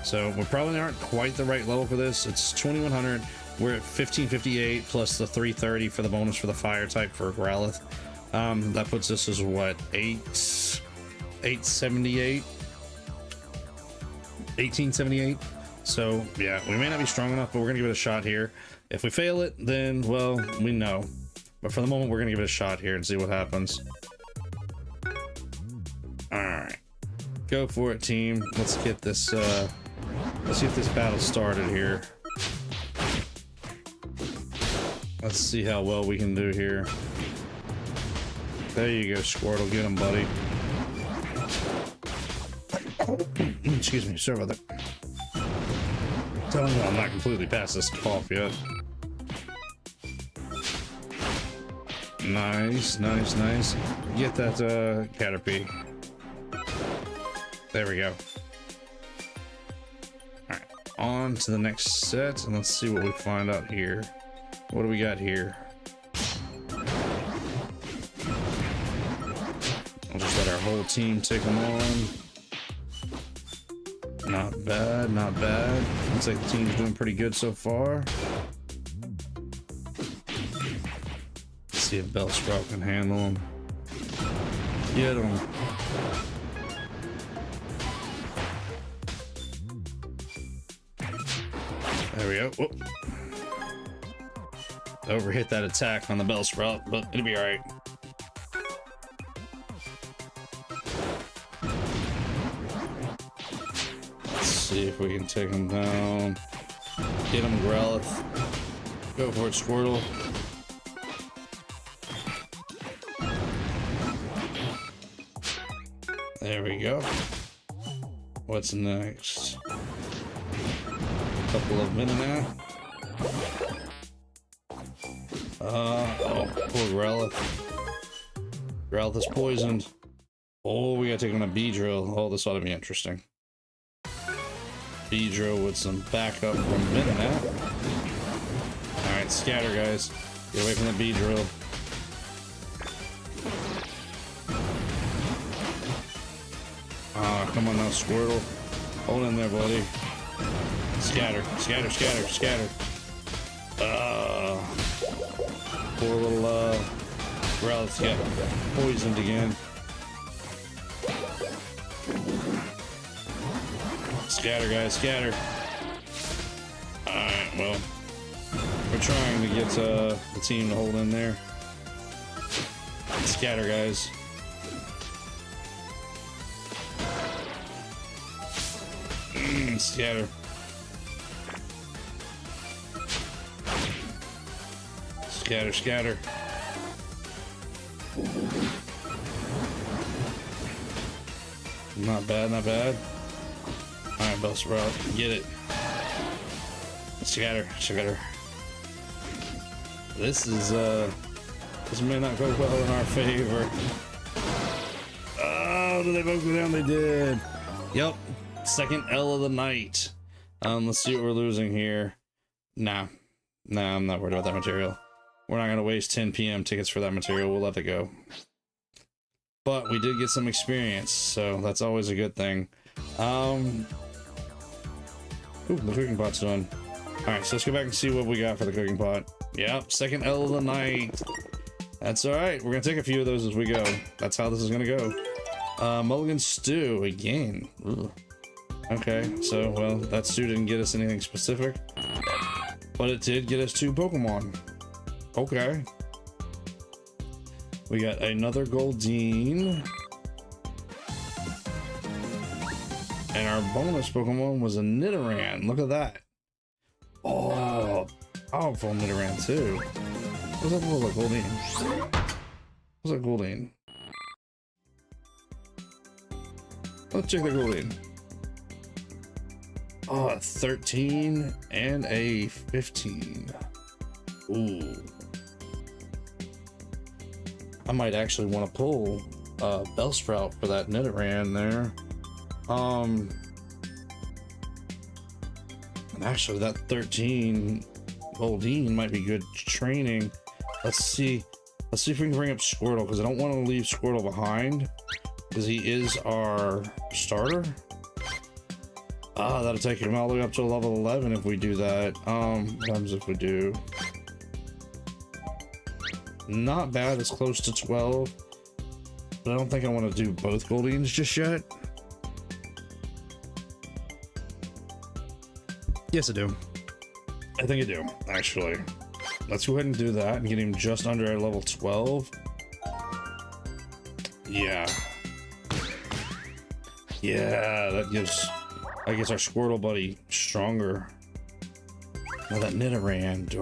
So we probably aren't quite the right level for this. It's 2100. We're at 1558 plus the 330 for the bonus for the fire type for Growlithe. That puts us as what, 878, 1878. So yeah, we may not be strong enough, but we're gonna give it a shot here. If we fail it, then well, we know. But for the moment, we're gonna give it a shot here and see what happens. All right, go for it, team. Let's get this. Let's get this battle started here. Let's see how well we can do here. There you go, Squirtle. Get him, buddy. Excuse me, sorry about that. Telling you I'm not completely past this cough yet. Nice, nice, nice. Get that Caterpie. There we go. Alright, on to the next set, and let's see what we find out here. What do we got here? I'll just let our whole team take them on. Not bad, not bad. Looks like the team's doing pretty good so far. Let's see if Bellsprout can handle him. Get him. There we go. Whoop. Overhit that attack on the Bellsprout, but it'll be alright. See if we can take him down. Get him, Growlithe. Go for it, Squirtle. There we go. What's next? Couple of minutes now. Oh, poor Growlithe. Growlithe is poisoned. Oh, we gotta take him on a Beedrill. Oh, this ought to be interesting. Beedrill with some backup from Minimap. Alright, scatter, guys. Get away from the Beedrill. Ah, come on now, Squirtle. Hold in there, buddy. Scatter, scatter, scatter, scatter. Poor little Growlithe got poisoned again. Scatter, guys, scatter. Alright, well, we're trying to get the team to hold in there. Scatter, guys. Scatter. Scatter, scatter. Not bad, not bad. Alright, Bellsprout, get it. Scatter, scatter. This may not go well in our favor. Oh, did they both go down? They did. Yep. Second L of the night. Let's see what we're losing here. Nah, I'm not worried about that material. We're not gonna waste 10 PM tickets for that material. We'll let it go. But we did get some experience, so that's always a good thing. Ooh, the cooking pot's done. All right, so let's go back and see what we got for the cooking pot. Yep, second L of the night. That's all right. We're gonna take a few of those as we go. That's how this is gonna go. Mulligan stew again. Ugh. Okay, so well, that stew didn't get us anything specific, but it did get us 2 Pokemon. Okay. We got another Goldeen. And our bonus Pokemon was a Nidoran. Look at that. Oh, powerful Nidoran too. What's that look like, Goldeen? What's that Goldeen? Let's check the Goldeen. Oh, a 13 and a 15. Ooh. I might actually want to pull Bellsprout for that Nidoran there. And actually that 13 Goldeen might be good training. Let's see if we can bring up Squirtle, because I don't want to leave Squirtle behind, because he is our starter. That'll take him all the way up to level 11 if we do that. What happens if we do? Not bad, it's close to 12, but I don't think I want to do both Goldeens just yet. Yes, I do. I think I do, actually. Let's go ahead and do that and get him just under our level 12. Yeah. Yeah, that gets our Squirtle buddy stronger. Now that Nidoran, do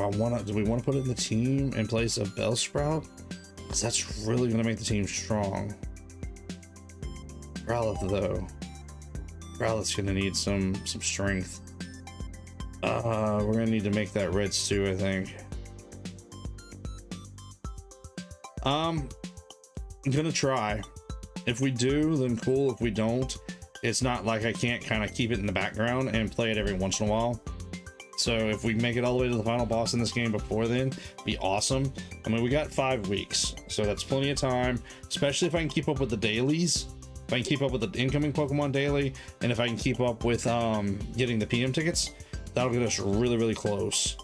we want to put it in the team in place of Bellsprout? Because that's really going to make the team strong. Growlithe though. Growlithe's going to need some strength. We're going to need to make that red stew, I think. I'm going to try. If we do, then cool. If we don't, it's not like I can't kind of keep it in the background and play it every once in a while. So if we make it all the way to the final boss in this game before then, be awesome. I mean, we got 5 weeks, so that's plenty of time, especially if I can keep up with the dailies. If I can keep up with the incoming Pokemon daily, and if I can keep up with getting the PM tickets, that'll get us really, really close.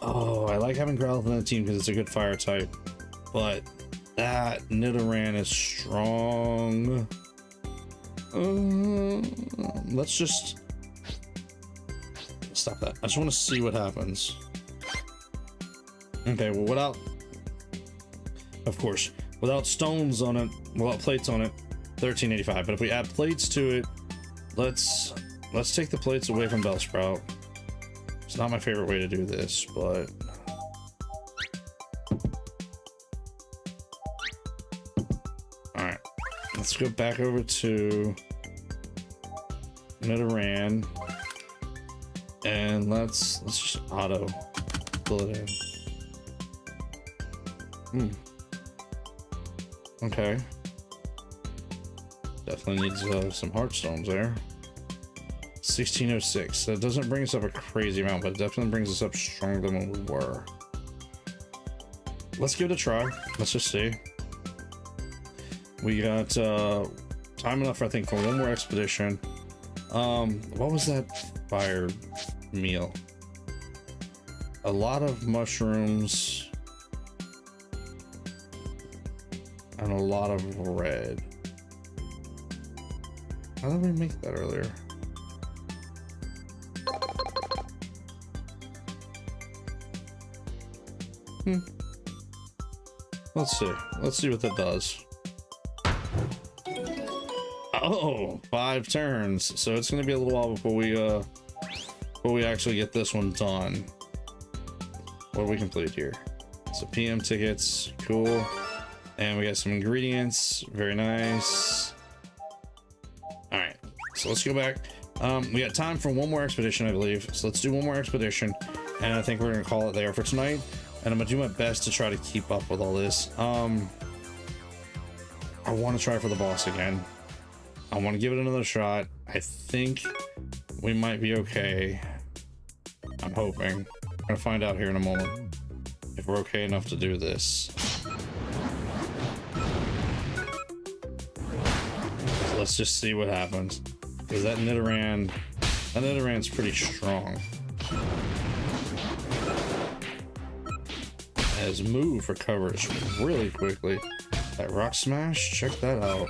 Oh, I like having Growlithe in the team because it's a good fire type, but that Nidoran is strong. Let's just stop that. I just want to see what happens. Okay, well, without stones on it, without plates on it, 1385. But if we add plates to it, let's take the plates away from Bellsprout. It's not my favorite way to do this, but all right, let's go back over to Nidoran and let's just auto pull it in. Okay, definitely needs some Heartstones there. 1606. So it doesn't bring us up a crazy amount, but it definitely brings us up stronger than when we were. Let's give it a try. Let's just see. We got time enough, I think, for one more expedition. What was that fire meal? A lot of mushrooms and a lot of red. How did we make that earlier? Let's see what that does. Oh, 5 turns, so it's gonna be a little while before we actually get this one done. What do we complete here? So PM tickets, cool, and we got some ingredients, very nice. All right, so let's go back. We got time for one more expedition, I believe, so let's do one more expedition, and I think we're gonna call it there for tonight. And I'm gonna do my best to try to keep up with all this. I want to try for the boss again. I want to give it another shot. I think we might be okay. I'm hoping. We're gonna find out here in a moment if we're okay enough to do this. let's just see what happens. Because that Nidoran's pretty strong. His move recovers really quickly. That Rock Smash, check that out.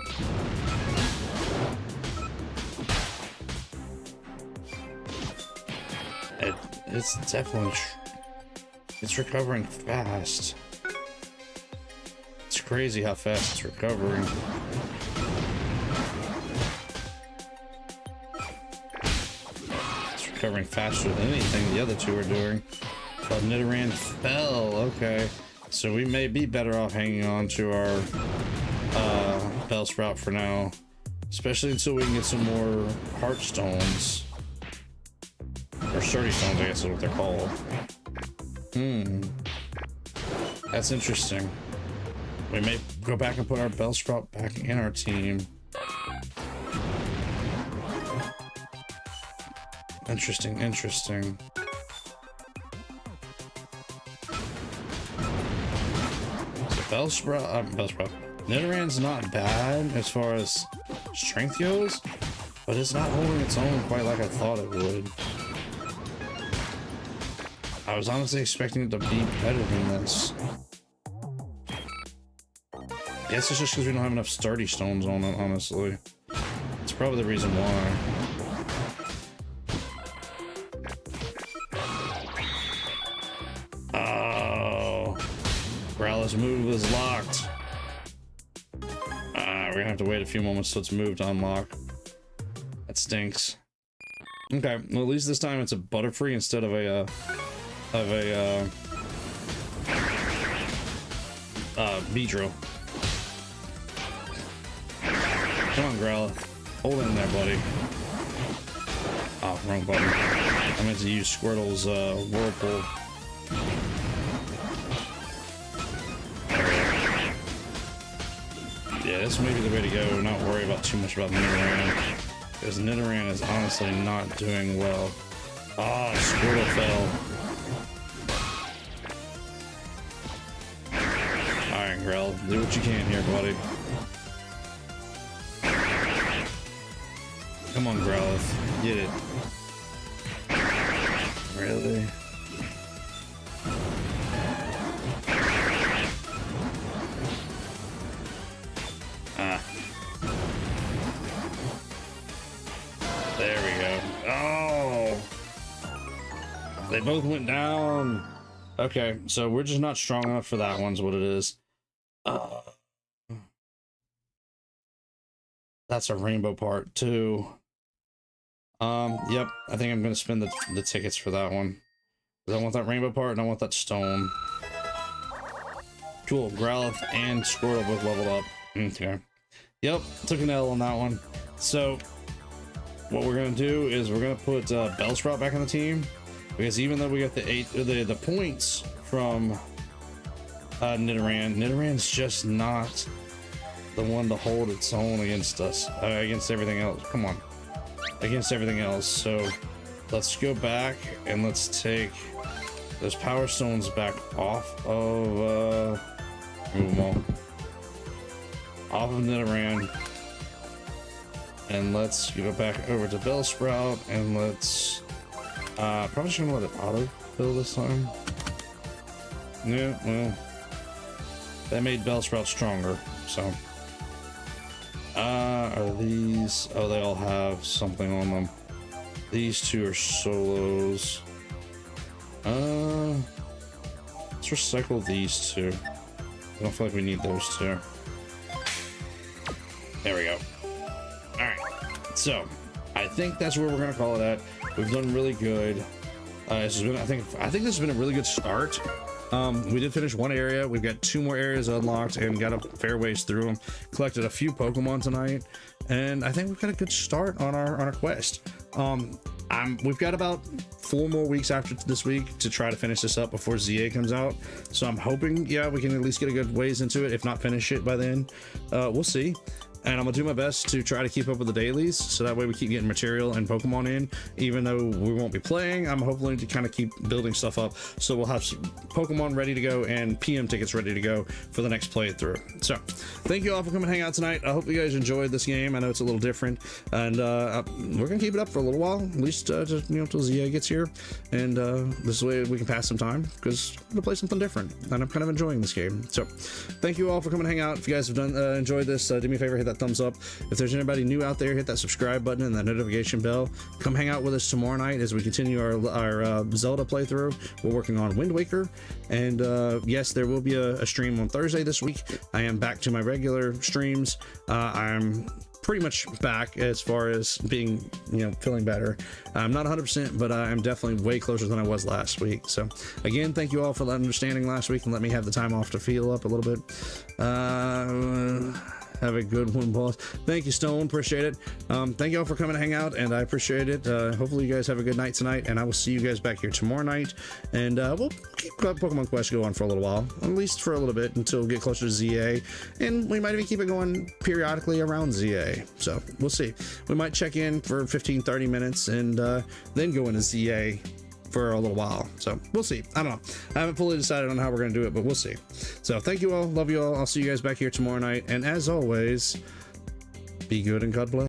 It's definitely, it's recovering fast. It's crazy how fast it's recovering. It's recovering faster than anything the other two are doing. But Nidoran fell. Okay, so we may be better off hanging on to our Bellsprout for now, especially until we can get some more Heart Stones. Or Sturdy Stones, I guess is what they're called. That's interesting. We may go back and put our Bellsprout back in our team. Interesting, interesting. So Bellsprout. Nidoran's not bad as far as strength goes, but it's not holding its own quite like I thought it would. I was honestly expecting it to be better than this. I guess it's just because we don't have enough Sturdy Stones on it, honestly. It's probably the reason why. Oh, Growlithe's move is locked. We're gonna have to wait a few moments till it's moved to unlock. That stinks. Okay, well at least this time it's a Butterfree instead of a Beedrill. Come on, Growlithe. Hold in there, buddy. Oh, wrong button. I meant to use Squirtle's Whirlpool. Yeah, this may be the way to go. Not worry about too much about Nidoran, because Nidoran is honestly not doing well. Ah, Squirtle fell. Alright, Grell, do what you can here, buddy. Come on, Growlithe. Get it. Really? There we go. Oh! They both went down. Okay, so we're just not strong enough for that one's what it is. That's a rainbow part too. Yep, I think I'm gonna spend the tickets for that one. I want that rainbow part and I want that stone. Cool, Growlithe and Squirtle both leveled up. Okay. Yep, took an L on that one. So what we're gonna do is we're gonna put Bellsprout back on the team, because even though we got the points from Nidoran's just not the one to hold its own against us, against everything else. Come on, against everything else. So let's go back and let's take those Power Stones back off of move them all off of Nidoran. And let's go back over to Bellsprout, and let's probably just gonna let it auto-fill this time. Yeah, well, that made Bellsprout stronger, so. Are these, oh, they all have something on them. These two are solos. Let's recycle these two. I don't feel like we need those two. There we go. So, I think that's where we're gonna call it at. We've done really good. This has been, I think this has been a really good start. We did finish one area. We've got 2 more areas unlocked and got a fair ways through them. Collected a few Pokemon tonight, and I think we've got a good start on our quest. We've got about 4 more weeks after this week to try to finish this up before ZA comes out. So I'm hoping, yeah, we can at least get a good ways into it, if not finish it by then. We'll see. and I'm gonna do my best to try to keep up with the dailies, so that way we keep getting material and Pokemon in. Even though we won't be playing, I'm hoping to kind of keep building stuff up, so we'll have Pokemon ready to go and PM tickets ready to go for the next playthrough. So thank you all for coming to hang out tonight. I hope you guys enjoyed this game. I know it's a little different, and we're gonna keep it up for a little while, at least just, you know, until ZA gets here, and this way we can pass some time, because I'm gonna play something different, and I'm kind of enjoying this game. So thank you all for coming to hang out. If you guys have enjoyed this, do me a favor, hit that thumbs up. If there's anybody new out there, hit that subscribe button and that notification bell. Come hang out with us tomorrow night as we continue our Zelda playthrough. We're working on Wind Waker, and yes, there will be a stream on Thursday this week. I am back to my regular streams. I'm pretty much back as far as being, you know, feeling better. I'm not 100%, but I'm definitely way closer than I was last week. So again, thank you all for understanding last week and let me have the time off to feel up a little bit. Have a good one, boss. Thank you, Stone. Appreciate it. Thank you all for coming to hang out, and I appreciate it. Hopefully you guys have a good night tonight, and I will see you guys back here tomorrow night. And we'll keep Pokemon Quest going for a little while, at least for a little bit, until we get closer to ZA. And we might even keep it going periodically around ZA. So we'll see. We might check in for 15-30 minutes and then go into ZA for a little while. So we'll see. I don't know. I haven't fully decided on how we're going to do it, but we'll see. So thank you all. Love you all. I'll see you guys back here tomorrow night. And as always, be good and God bless.